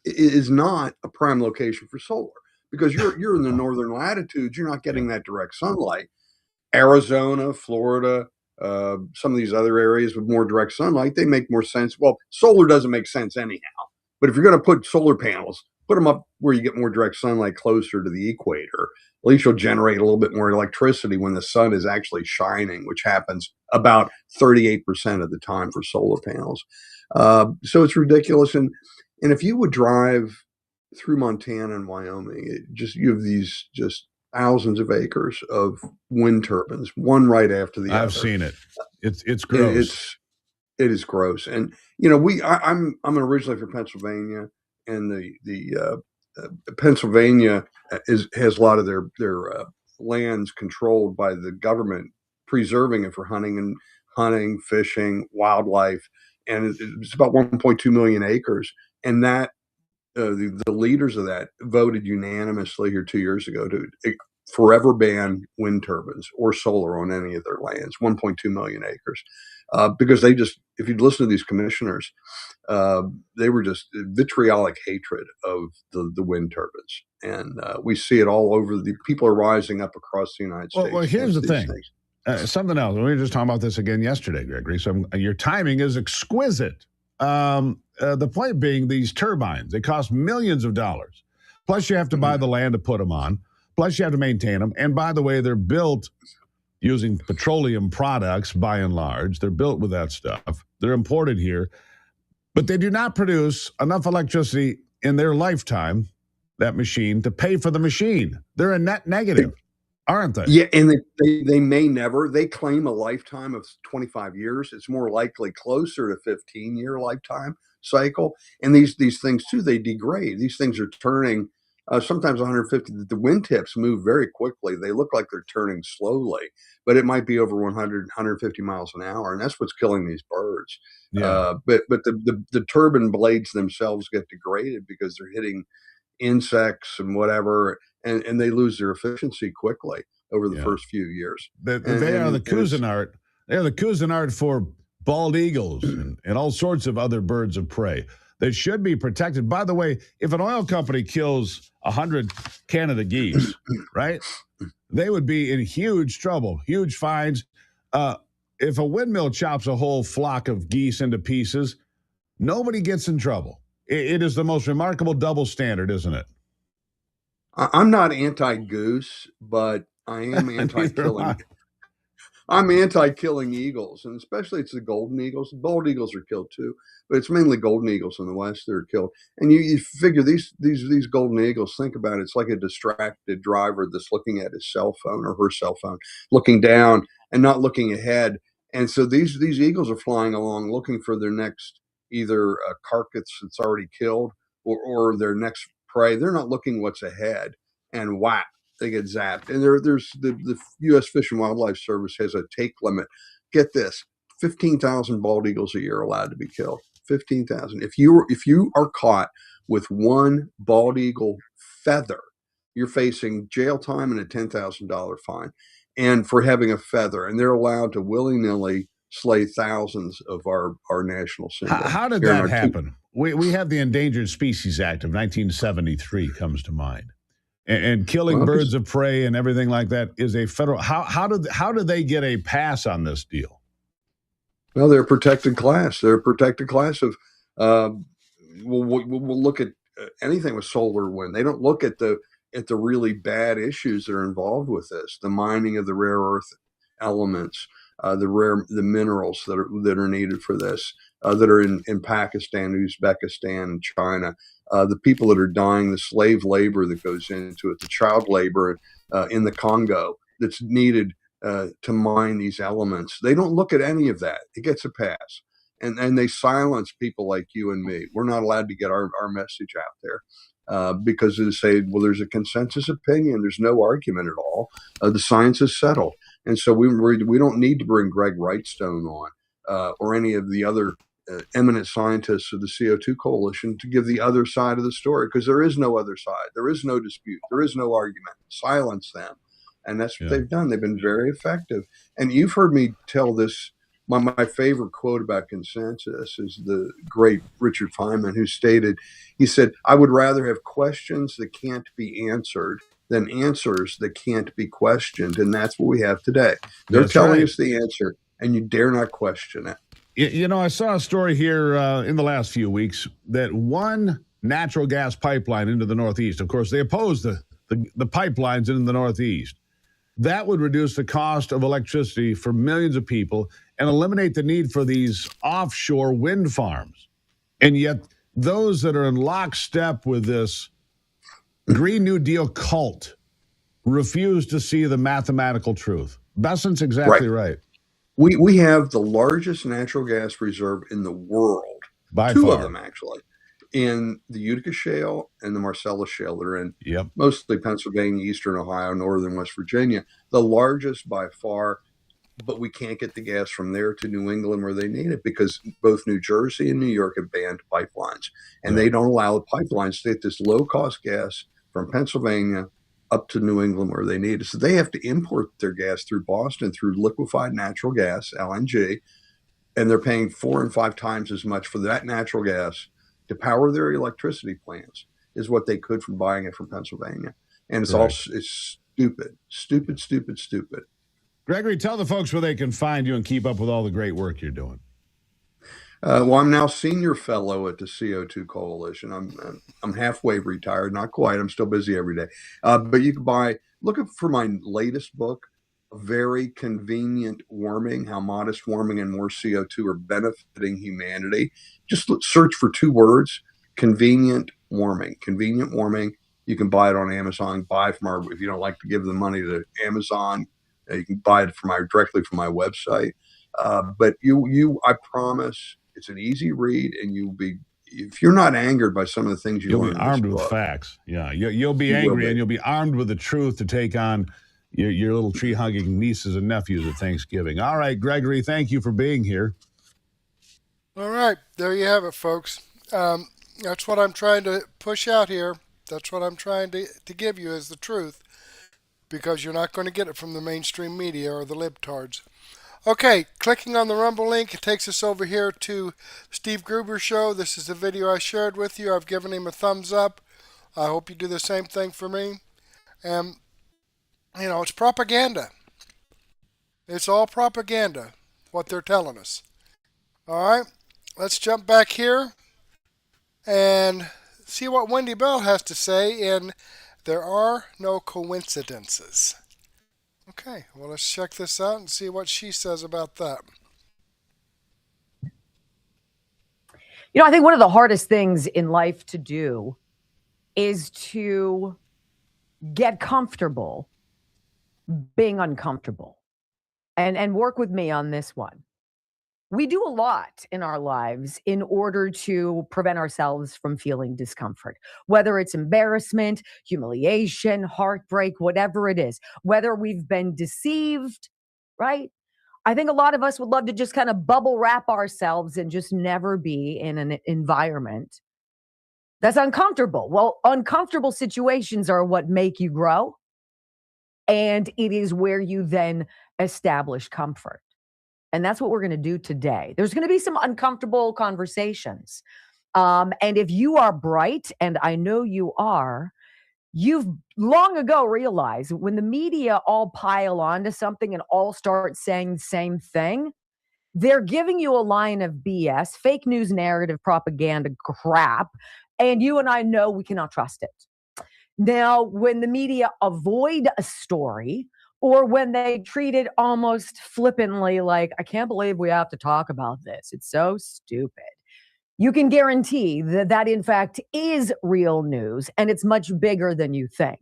Speaker 11: is not a prime location for solar because you're in the northern latitudes. You're not getting that direct sunlight. Arizona, Florida, some of these other areas with more direct sunlight, they make more sense. Well, solar doesn't make sense anyhow. But if you're going to put solar panels, put them up where you get more direct sunlight closer to the equator. At least you'll generate a little bit more electricity when the sun is actually shining, which happens about 38% of the time for solar panels. So it's ridiculous. And if you would drive through Montana and Wyoming, you have these just thousands of acres of wind turbines, one right after the other.
Speaker 10: I've seen it. It's gross.
Speaker 11: It is gross. And I'm originally from Pennsylvania, and the Pennsylvania has a lot of their lands controlled by the government, preserving it for hunting, fishing, wildlife, and it's about 1.2 million acres. And that the leaders of that voted unanimously here 2 years ago to forever ban wind turbines or solar on any of their lands, 1.2 million acres. Because if you'd listen to these commissioners, they were just vitriolic hatred of the wind turbines. And we see it all over. The people are rising up across the United States.
Speaker 10: Well, here's the thing. Something else. We were just talking about this again yesterday, Gregory. So your timing is exquisite. The point being, these turbines, they cost millions of dollars. Plus, you have to buy the land to put them on. Plus, you have to maintain them. And by the way, they're built using petroleum products, by and large. They're built with that stuff. They're imported here. But they do not produce enough electricity in their lifetime, that machine, to pay for the machine. They're a net negative, aren't they?
Speaker 11: Yeah, and they may never. They claim a lifetime of 25 years. It's more likely closer to 15-year lifetime cycle. And these things too, they degrade. These things are turning sometimes 150. The wingtips move very quickly. They look like they're turning slowly, but it might be over 100, 150 miles an hour, and that's what's killing these birds.
Speaker 10: Yeah.
Speaker 11: But the turbine blades themselves get degraded because they're hitting insects and whatever, and they lose their efficiency quickly over the first few years.
Speaker 10: They are the Cousinart. They're the Cousinart for bald eagles and all sorts of other birds of prey that should be protected. By the way, if an oil company kills 100 Canada geese, right, they would be in huge trouble, huge fines. If a windmill chops a whole flock of geese into pieces, nobody gets in trouble. It is the most remarkable double standard, isn't it?
Speaker 11: I'm not anti-goose, but I am anti-killing. I'm anti-killing eagles, and especially it's the golden eagles. Bald eagles are killed too, but it's mainly golden eagles in the West that are killed. And you figure these golden eagles, think about it, it's like a distracted driver that's looking at his cell phone or her cell phone, looking down and not looking ahead. And so these eagles are flying along looking for their next either a carcass that's already killed or their next prey. They're not looking what's ahead, and whack, they get zapped. And there's the U.S. Fish and Wildlife Service has a take limit. Get this: 15,000 bald eagles a year allowed to be killed. 15,000. If you are caught with one bald eagle feather, you're facing jail time and a $10,000 fine, and for having a feather. And they're allowed to willy-nilly slay thousands of our national symbols.
Speaker 10: How did that happen? We have the Endangered Species Act of 1973 comes to mind. And killing birds of prey and everything like that is a federal. How do they get a pass on this deal?
Speaker 11: Well, they're a protected class. They're a protected class of. We'll look at anything with solar wind. They don't look at the really bad issues that are involved with this. The mining of the rare earth elements, the minerals that are needed for this, that are in Pakistan, Uzbekistan, and China. The people that are dying, the slave labor that goes into it, the child labor in the Congo that's needed to mine these elements. They don't look at any of that. It gets a pass. And they silence people like you and me. We're not allowed to get our message out there because they say, well, there's a consensus opinion. There's no argument at all. The science is settled. And so we don't need to bring Greg Wrightstone on or any of the other eminent scientists of the CO2 coalition to give the other side of the story, because there is no other side. There is no dispute. There is no argument. Silence them. And that's what they've done. They've been very effective. And you've heard me tell this. My favorite quote about consensus is the great Richard Feynman, who he said, I would rather have questions that can't be answered than answers that can't be questioned. And that's what we have today. They're telling us the answer, and you dare not question it.
Speaker 10: You know, I saw a story here in the last few weeks that one natural gas pipeline into the Northeast, of course, they oppose the pipelines in the Northeast. That would reduce the cost of electricity for millions of people and eliminate the need for these offshore wind farms. And yet those that are in lockstep with this Green New Deal cult refuse to see the mathematical truth. Besson's exactly right.
Speaker 11: We have the largest natural gas reserve in the world.
Speaker 10: By
Speaker 11: Two
Speaker 10: far.
Speaker 11: of them, actually, in the Utica Shale and the Marcellus Shale that are in
Speaker 10: Yep.
Speaker 11: mostly Pennsylvania, Eastern Ohio, Northern West Virginia. The largest by far, but we can't get the gas from there to New England where they need it because both New Jersey and New York have banned pipelines. And they don't allow the pipelines to get this low-cost gas from Pennsylvania up to New England where they need it. So they have to import their gas through Boston through liquefied natural gas, LNG, and they're paying 4 and 5 times as much for that natural gas to power their electricity plants is what they could from buying it from Pennsylvania. And it's stupid.
Speaker 10: Gregory, tell the folks where they can find you and keep up with all the great work you're doing.
Speaker 11: Well, I'm now senior fellow at the CO2 Coalition. I'm halfway retired, not quite. I'm still busy every day. But you can look for my latest book, Very Convenient Warming, How Modest Warming and More CO2 Are Benefiting Humanity. Just search for 2 words, convenient warming, convenient warming. You can buy it on Amazon, buy from our, if you don't like to give the money to Amazon, you can buy it directly from my website. But I promise it's an easy read, and if you're not angered by some of the things
Speaker 10: you'll
Speaker 11: learn
Speaker 10: be
Speaker 11: in this
Speaker 10: armed with
Speaker 11: book,
Speaker 10: facts. Yeah, you'll be angry, and you'll be armed with the truth to take on your little tree-hugging nieces and nephews at Thanksgiving. All right, Gregory, thank you for being here.
Speaker 1: All right, there you have it, folks. That's what I'm trying to push out here. That's what I'm trying to give you is the truth, because you're not going to get it from the mainstream media or the libtards. Okay, clicking on the Rumble link, it takes us over here to Steve Gruber Show. This is the video I shared with you. I've given him a thumbs up. I hope you do the same thing for me. And, it's propaganda. It's all propaganda, what they're telling us. All right, let's jump back here and see what Wendy Bell has to say in There Are No Coincidences. Okay, well, let's check this out and see what she says about that.
Speaker 12: I think one of the hardest things in life to do is to get comfortable being uncomfortable. And work with me on this one. We do a lot in our lives in order to prevent ourselves from feeling discomfort, whether it's embarrassment, humiliation, heartbreak, whatever it is, whether we've been deceived, right? I think a lot of us would love to just kind of bubble wrap ourselves and just never be in an environment that's uncomfortable. Well, uncomfortable situations are what make you grow, and it is where you then establish comfort. And that's what we're going to do today. There's going to be some uncomfortable conversations. And if you are bright, and I know you are, you've long ago realized when the media all pile onto something and all start saying the same thing, they're giving you a line of BS, fake news narrative, propaganda crap, and you and I know we cannot trust it. Now, when the media avoid a story, or when they treat it almost flippantly, like, I can't believe we have to talk about this, it's so stupid, you can guarantee that in fact is real news, and it's much bigger than you think.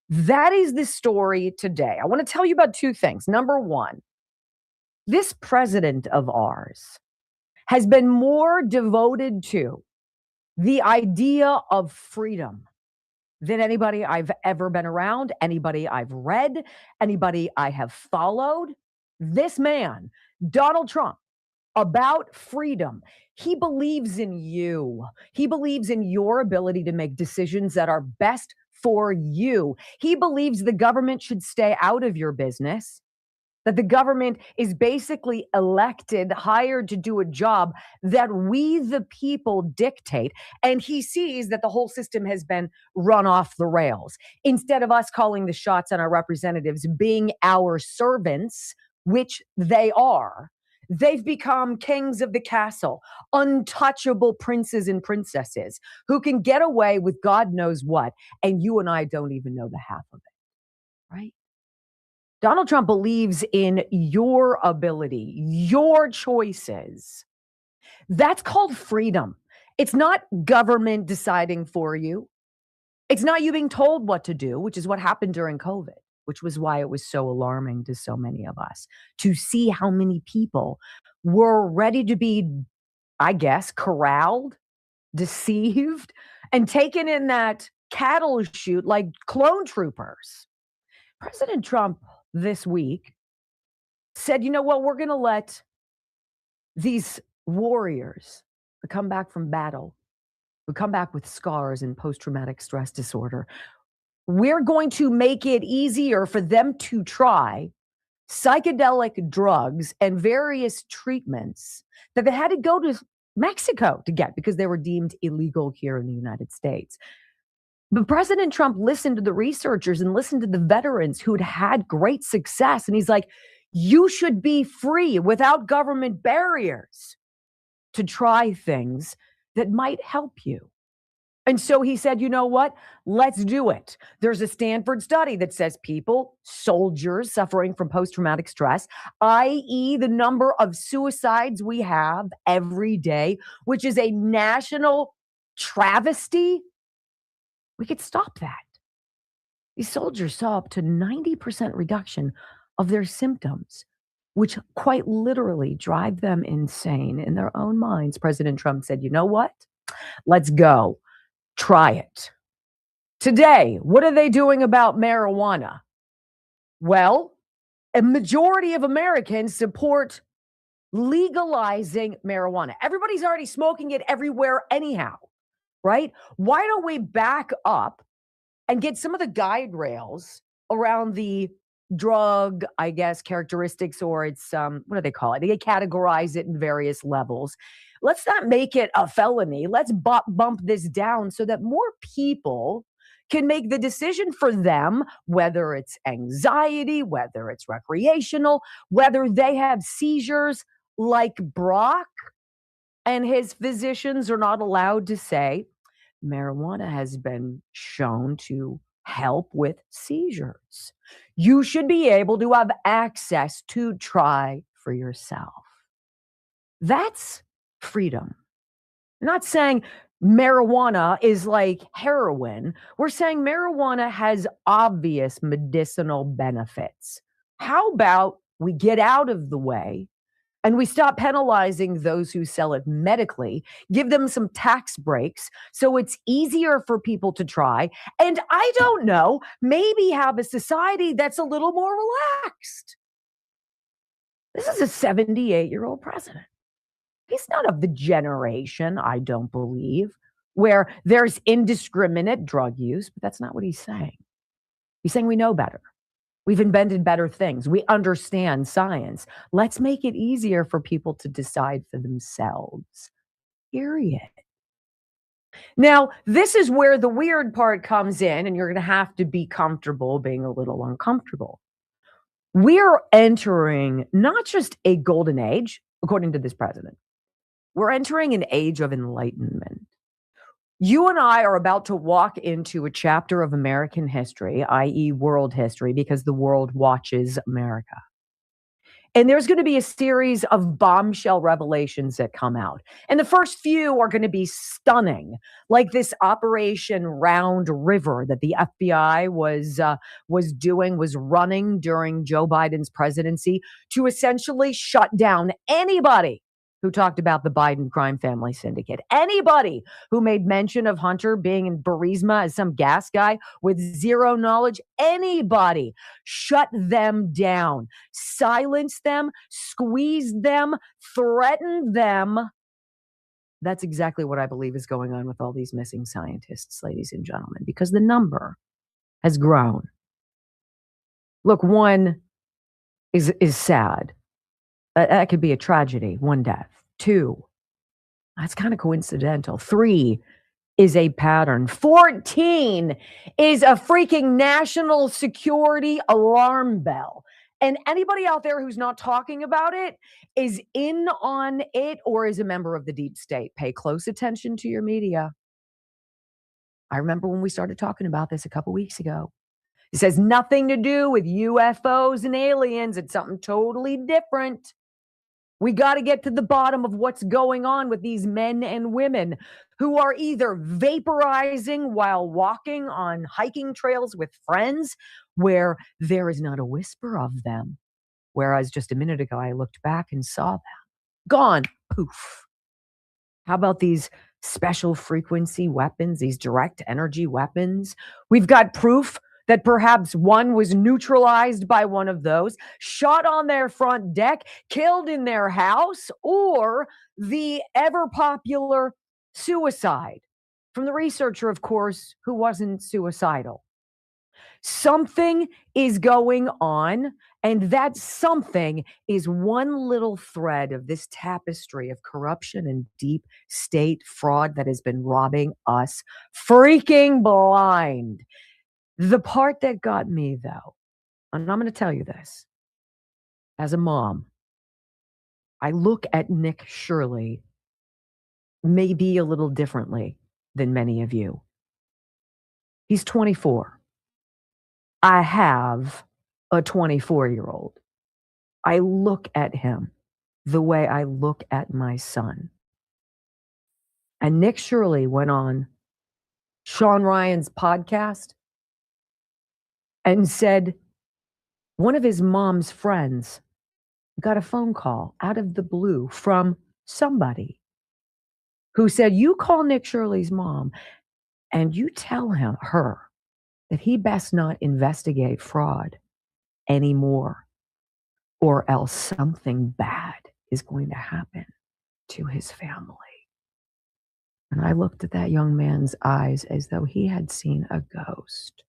Speaker 12: That is the story today. I want to tell you about two things. Number one, this president of ours has been more devoted to the idea of freedom than anybody I've ever been around, anybody I've read, anybody I have followed. This man, Donald Trump, about freedom. He believes in you. He believes in your ability to make decisions that are best for you. He believes the government should stay out of your business, that the government is basically elected, hired to do a job that we, the people, dictate. And he sees that the whole system has been run off the rails. Instead of us calling the shots on our representatives, being our servants, which they are, they've become kings of the castle, untouchable princes and princesses who can get away with God knows what. And you and I don't even know the half of it, right? Donald Trump believes in your ability, your choices. That's called freedom. It's not government deciding for you. It's not you being told what to do, which is what happened during COVID, which was why it was so alarming to so many of us to see how many people were ready to be, I guess, corralled, deceived, and taken in that cattle chute like clone troopers. President Trump this week said, you know what, we're going to let these warriors who come back from battle, who come back with scars and post-traumatic stress disorder, we're going to make it easier for them to try psychedelic drugs and various treatments that they had to go to Mexico to get because they were deemed illegal here in the United States. But President Trump listened to the researchers and listened to the veterans who'd had great success. And he's like, you should be free without government barriers to try things that might help you. And so he said, you know what? Let's do it. There's a Stanford study that says people, soldiers suffering from post-traumatic stress, i.e. the number of suicides we have every day, which is a national travesty we could stop that. These soldiers saw up to 90% reduction of their symptoms, which quite literally drive them insane in their own minds. President Trump said, you know what? Let's go. Try it. Today, what are they doing about marijuana? Well, a majority of Americans support legalizing marijuana. Everybody's already smoking it everywhere anyhow, right? Why don't we back up and get some of the guide rails around the drug, I guess, characteristics, or it's, what do they call it? They categorize it in various levels. Let's not make it a felony. Let's bump this down so that more people can make the decision for them, whether it's anxiety, whether it's recreational, whether they have seizures like Brock and his physicians are not allowed to say, marijuana has been shown to help with seizures. You should be able to have access to try for yourself. That's freedom. I'm not saying marijuana is like heroin. We're saying marijuana has obvious medicinal benefits. How about we get out of the way and we stop penalizing those who sell it medically, give them some tax breaks so it's easier for people to try, and I don't know, maybe have a society that's a little more relaxed. This is a 78-year-old president. He's not of the generation, I don't believe, where there's indiscriminate drug use, but that's not what he's saying. He's saying we know better. We've invented better things. We understand science. Let's make it easier for people to decide for themselves. Period. Now, this is where the weird part comes in, and you're going to have to be comfortable being a little uncomfortable. We're entering not just a golden age, according to this president. We're entering an age of enlightenment. You and I are about to walk into a chapter of American history, i.e. world history, because the world watches America. And there's going to be a series of bombshell revelations that come out. And the first few are going to be stunning, like this Operation Round River that the FBI was running during Joe Biden's presidency to essentially shut down anybody who talked about the Biden crime family syndicate. Anybody who made mention of Hunter being in Burisma as some gas guy with zero knowledge, anybody, shut them down, silence them, squeeze them, threaten them. That's exactly what I believe is going on with all these missing scientists, ladies and gentlemen, because the number has grown. Look, one is sad. That could be a tragedy, one death. 2, that's kind of coincidental. 3 is a pattern. 14 is a freaking national security alarm bell. And anybody out there who's not talking about it is in on it or is a member of the deep state. Pay close attention to your media. I remember when we started talking about this a couple weeks ago. It says nothing to do with UFOs and aliens. It's something totally different. We got to get to the bottom of what's going on with these men and women who are either vaporizing while walking on hiking trails with friends where there is not a whisper of them. Whereas just a minute ago, I looked back and saw them. Gone. Poof. How about these special frequency weapons, these direct energy weapons? We've got proof that perhaps one was neutralized by one of those, shot on their front deck, killed in their house, or the ever popular suicide from the researcher, of course, who wasn't suicidal. Something is going on, and that something is one little thread of this tapestry of corruption and deep state fraud that has been robbing us freaking blind. The part that got me, though, and I'm going to tell you this, as a mom, I look at Nick Shirley maybe a little differently than many of you. He's 24. I have a 24-year-old. I look at him the way I look at my son. And Nick Shirley went on Sean Ryan's podcast and said one of his mom's friends got a phone call out of the blue from somebody who said, you call Nick Shirley's mom and you tell her that he best not investigate fraud anymore, or else something bad is going to happen to his family. And I looked at that young man's eyes as though he had seen a ghost.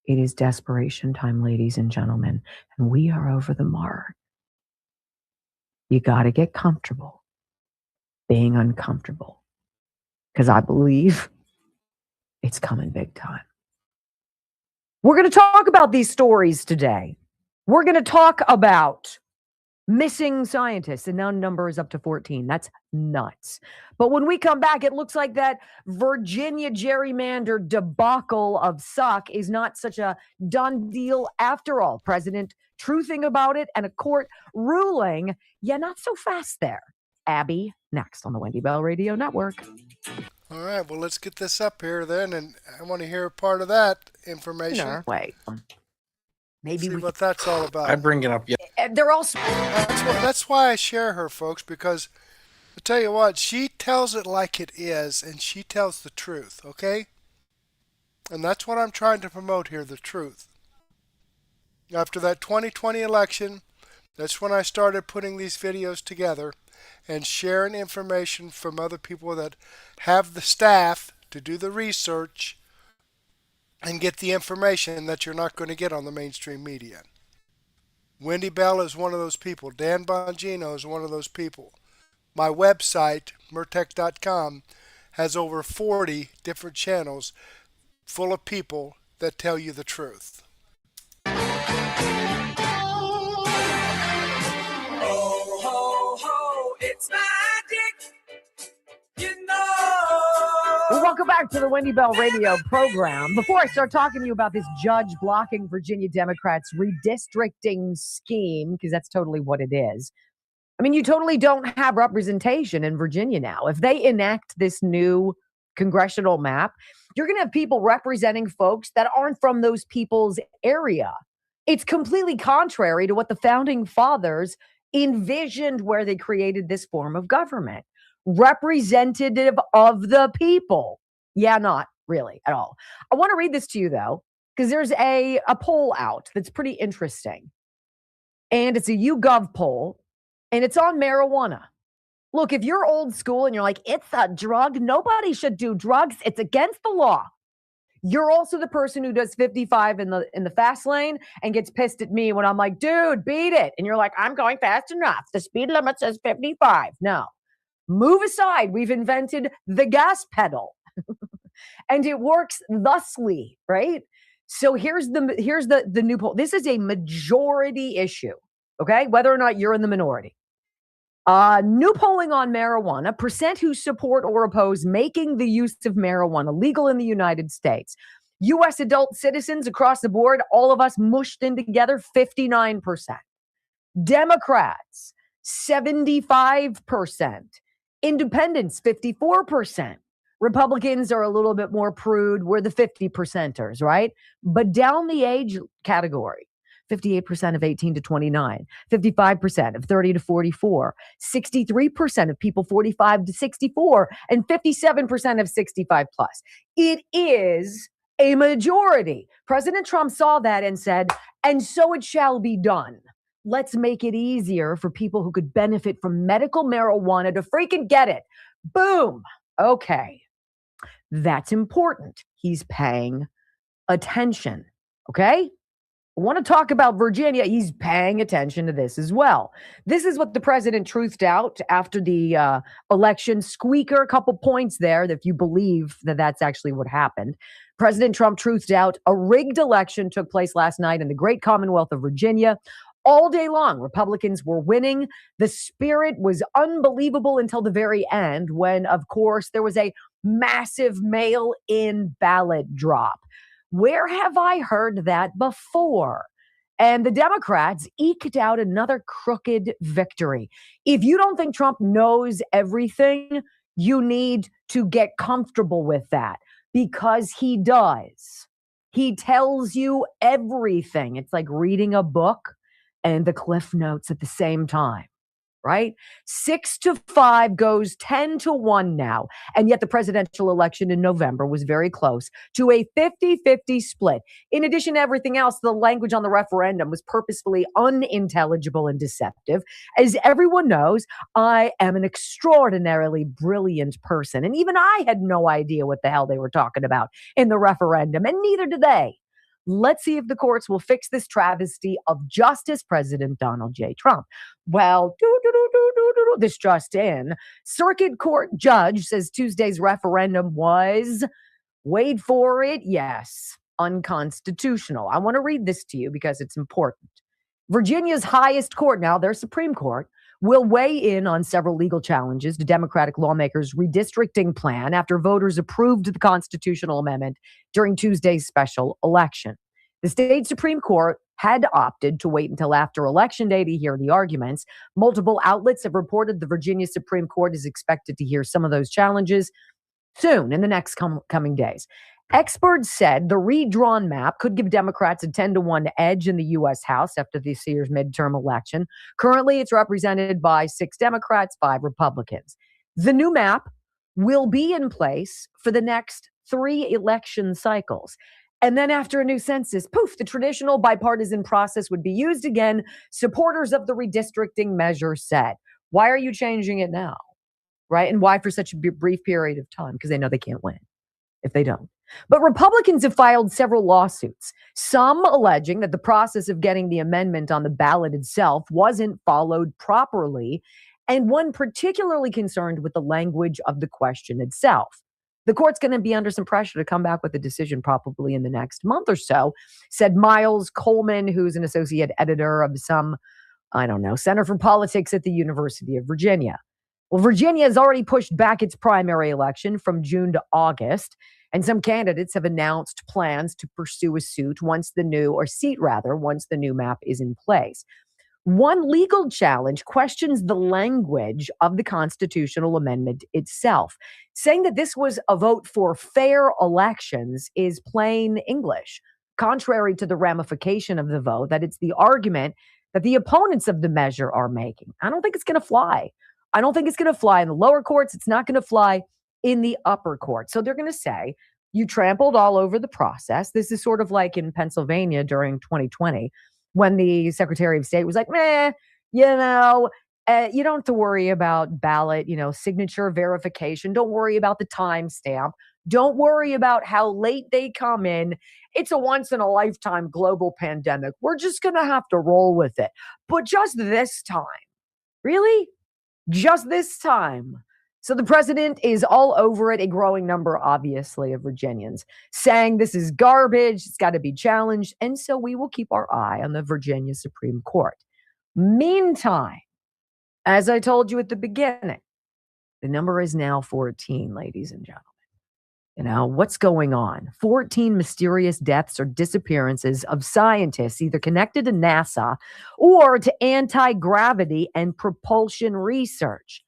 Speaker 12: It is desperation time, ladies and gentlemen, and we are over the mark. You got to get comfortable being uncomfortable, because I believe it's coming big time. We're going to talk about these stories today. We're going to talk about missing scientists, and now number is up to 14. That's nuts. But when we come back, it looks like that Virginia gerrymander debacle of suck is not such a done deal after all. President truthing about it and a court ruling, yeah, not so fast there. Abby, next on the Wendy Bell Radio Network.
Speaker 1: All right, well, let's get this up here then, and I want to hear a part of that information.
Speaker 12: No, wait. Maybe
Speaker 1: see what that's all about.
Speaker 13: I bring it up. Yeah.
Speaker 12: They're also.
Speaker 1: That's why I share her, folks, because I tell you what, she tells it like it is, and she tells the truth, okay? And that's what I'm trying to promote here, the truth. After that 2020 election, that's when I started putting these videos together and sharing information from other people that have the staff to do the research and get the information that you're not going to get on the mainstream media. Wendy Bell is one of those people. Dan Bongino is one of those people. My website, Murtech.com, has over 40 different channels full of people that tell you the truth.
Speaker 14: It's magic, you know.
Speaker 12: Well, welcome back to the Wendy Bell Radio program. Before I start talking to you about this judge blocking Virginia Democrats' redistricting scheme, because that's totally what it is. I mean, you totally don't have representation in Virginia now. If they enact this new congressional map, you're going to have people representing folks that aren't from those people's area. It's completely contrary to what the founding fathers envisioned where they created this form of government. Representative of the people. Yeah, not really at all. I want to read this to you, though, because there's a poll out that's pretty interesting. And it's a YouGov poll, and it's on marijuana. Look, if you're old school and you're like, it's a drug, nobody should do drugs, it's against the law. You're also the person who does 55 in the fast lane and gets pissed at me when I'm like, dude, beat it. And you're like, I'm going fast enough. The speed limit says 55. No. Move aside. We've invented the gas pedal. And it works thusly, right? So here's the new poll. This is a majority issue, okay? Whether or not you're in the minority. New polling on marijuana, percent who support or oppose making the use of marijuana legal in the United States. U.S. adult citizens across the board, all of us mushed in together, 59%. Democrats, 75%. Independents, 54%. Republicans are a little bit more prude. We're the 50%ers, right? But down the age category, 58% of 18 to 29, 55% of 30 to 44, 63% of people 45 to 64, and 57% of 65 plus. It is a majority. President Trump saw that and said, and so it shall be done. Let's make it easier for people who could benefit from medical marijuana to freaking get it. Boom. Okay. That's important. He's paying attention. Okay? I want to talk about Virginia. He's paying attention to this as well. This is what the president truthed out after the election. Squeaker, a couple points there, if you believe that that's actually what happened. President Trump truthed out a rigged election took place last night in the great Commonwealth of Virginia. All day long, Republicans were winning. The spirit was unbelievable until the very end when, of course, there was a massive mail-in ballot drop. Where have I heard that before? And the Democrats eked out another crooked victory. If you don't think Trump knows everything, you need to get comfortable with that. because he does. He tells you everything. It's like reading a book and the cliff notes at the same time, right? 6-5 goes 10-1 now. And yet the presidential election in November was very close to a 50-50 split. In addition to everything else, the language on the referendum was purposefully unintelligible and deceptive. As everyone knows, I am an extraordinarily brilliant person. And even I had no idea what the hell they were talking about in the referendum, and neither do they. Let's see if the courts will fix this travesty of Justice President Donald J. Trump. Well, this just in. Circuit Court judge says Tuesday's referendum was, wait for it, yes, unconstitutional. I want to read this to you because it's important. Virginia's highest court, now their Supreme Court, will weigh in on several legal challenges to Democratic lawmakers' redistricting plan after voters approved the constitutional amendment during Tuesday's special election. The state Supreme Court had opted to wait until after Election Day to hear the arguments. Multiple outlets have reported the Virginia Supreme Court is expected to hear some of those challenges soon in the next coming days. Experts said the redrawn map could give Democrats a 10-1 edge in the U.S. House after this year's midterm election. Currently, it's represented by 6 Democrats, 5 Republicans. The new map will be in place for the next 3 election cycles. And then after a new census, poof, the traditional bipartisan process would be used again, supporters of the redistricting measure said. Why are you changing it now? Right? And why for such a brief period of time? Because they know they can't win if they don't. But Republicans have filed several lawsuits, some alleging that the process of getting the amendment on the ballot itself wasn't followed properly, and one particularly concerned with the language of the question itself. The court's going to be under some pressure to come back with a decision probably in the next month or so, said Miles Coleman, who's an associate editor of some, Center for Politics at the University of Virginia. Well, Virginia has already pushed back its primary election from June to August, and some candidates have announced plans to pursue a suit once the new map is in place. One legal challenge questions the language of the constitutional amendment itself. Saying that this was a vote for fair elections is plain English, contrary to the ramification of the vote, that it's the argument that the opponents of the measure are making. I don't think it's going to fly. I don't think it's going to fly in the lower courts. It's not going to fly in the upper court. So they're going to say, you trampled all over the process. This is sort of like in Pennsylvania during 2020, when the Secretary of State was like, you don't have to worry about ballot, signature verification. Don't worry about the timestamp. Don't worry about how late they come in. It's a once in a lifetime global pandemic. We're just going to have to roll with it. But just this time, really? Just this time. So the president is all over it, a growing number, obviously, of Virginians saying this is garbage, it's got to be challenged, and so we will keep our eye on the Virginia Supreme Court. Meantime, as I told you at the beginning, the number is now 14, ladies and gentlemen. What's going on? 14 mysterious deaths or disappearances of scientists either connected to NASA or to anti-gravity and propulsion research.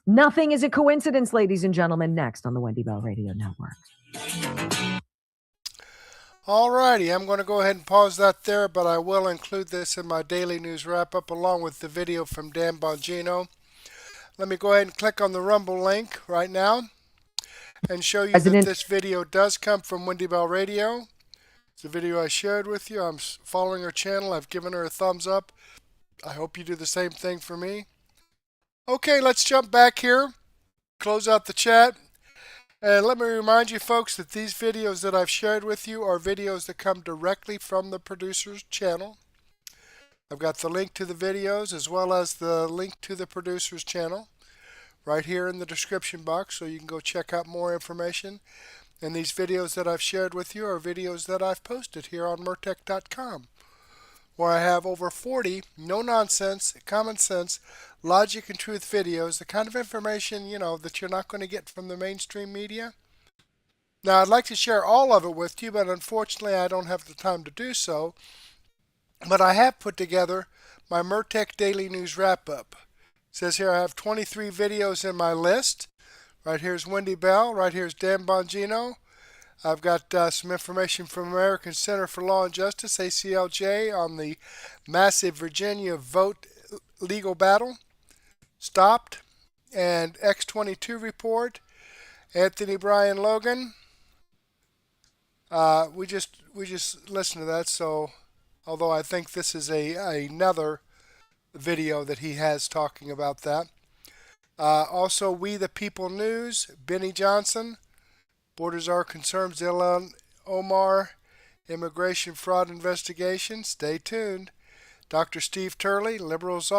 Speaker 12: Nothing is a coincidence, ladies and gentlemen. Next on the Wendy Bell Radio Network.
Speaker 1: All righty, I'm going to go ahead and pause that there, but I will include this in my daily news wrap-up along with the video from Dan Bongino. Let me go ahead and click on the Rumble link right now and show you that this video does come from Wendy Bell Radio. It's a video I shared with you. I'm following her channel. I've given her a thumbs up. I hope you do the same thing for me. Okay, let's jump back here, close out the chat, and let me remind you folks that these videos that I've shared with you are videos that come directly from the producer's channel. I've got the link to the videos as well as the link to the producer's channel right here in the description box, so you can go check out more information. And these videos that I've shared with you are videos that I've posted here on Mertech.com, where I have over 40 no-nonsense, common sense, logic and truth videos, the kind of information, that you're not going to get from the mainstream media. Now, I'd like to share all of it with you, but unfortunately I don't have the time to do so. But I have put together my Mertech Daily News Wrap-Up. It says here I have 23 videos in my list. Right here's Wendy Bell, right here's Dan Bongino, I've got some information from American Center for Law and Justice, ACLJ, on the massive Virginia vote legal battle stopped, and X22 report. Anthony Bryan Logan. We just listened to that. So, although I think this is another video that he has talking about that. Also, We the People News. Benny Johnson. Borders Are Concerns, Ilhan Omar, Immigration Fraud Investigation. Stay tuned. Dr. Steve Turley, Liberals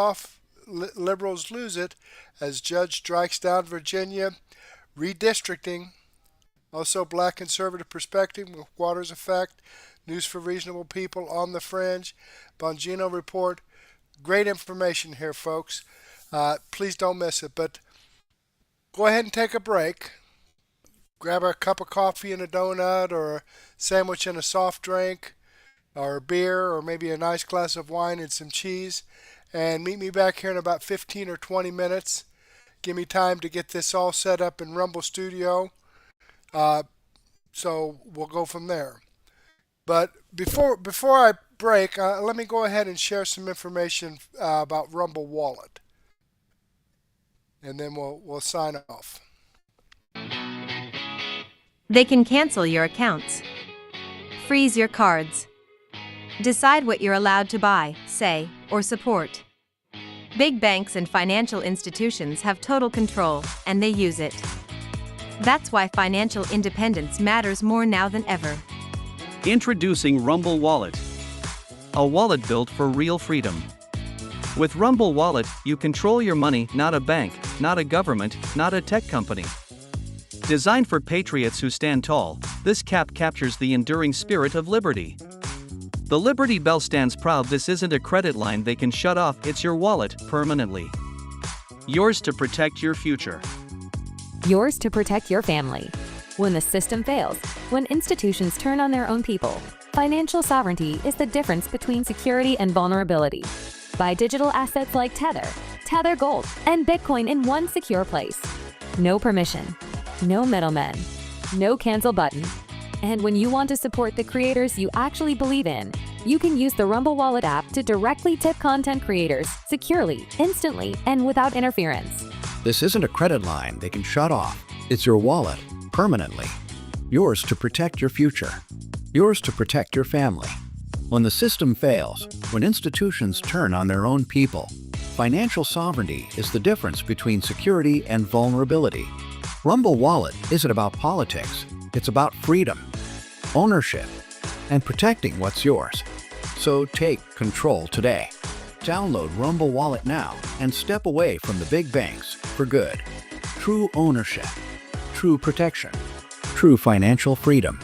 Speaker 1: lose it as Judge strikes down Virginia redistricting. Also, Black Conservative Perspective with Waters Effect, News for Reasonable People, On the Fringe, Bongino Report. Great information here, folks. Please don't miss it. But go ahead and take a break. Grab a cup of coffee and a donut, or a sandwich and a soft drink, or a beer, or maybe a nice glass of wine and some cheese. And meet me back here in about 15 or 20 minutes. Give me time to get this all set up in Rumble Studio. So we'll go from there. But before I break, let me go ahead and share some information about Rumble Wallet. And then we'll sign off.
Speaker 13: They can cancel your accounts, freeze your cards, decide what you're allowed to buy, say, or support. Big banks and financial institutions have total control, and they use it. That's why financial independence matters more now than ever.
Speaker 15: Introducing Rumble Wallet, a wallet built for real freedom. With Rumble Wallet, you control your money, not a bank, not a government, not a tech company. Designed for patriots who stand tall, this cap captures the enduring spirit of liberty. The Liberty Bell stands proud. This isn't a credit line they can shut off, it's your wallet, permanently. Yours to protect your future.
Speaker 16: Yours to protect your family. When the system fails, when institutions turn on their own people, financial sovereignty is the difference between security and vulnerability. Buy digital assets like Tether, Tether Gold, and Bitcoin in one secure place. No permission, no middlemen, no cancel button. And when you want to support the creators you actually believe in, you can use the Rumble Wallet app to directly tip content creators securely, instantly, and without interference.
Speaker 17: This isn't a credit line they can shut off. It's your wallet, permanently. Yours to protect your future. Yours to protect your family. When the system fails, when institutions turn on their own people, financial sovereignty is the difference between security and vulnerability. Rumble Wallet isn't about politics. It's about freedom, ownership, and protecting what's yours. So take control today. Download Rumble Wallet now and step away from the big banks for good. True ownership, true protection, true financial freedom.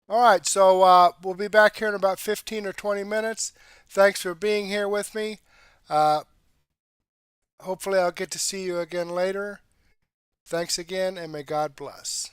Speaker 1: All right, so we'll be back here in about 15 or 20 minutes. Thanks for being here with me. Hopefully I'll get to see you again later. Thanks again, and may God bless.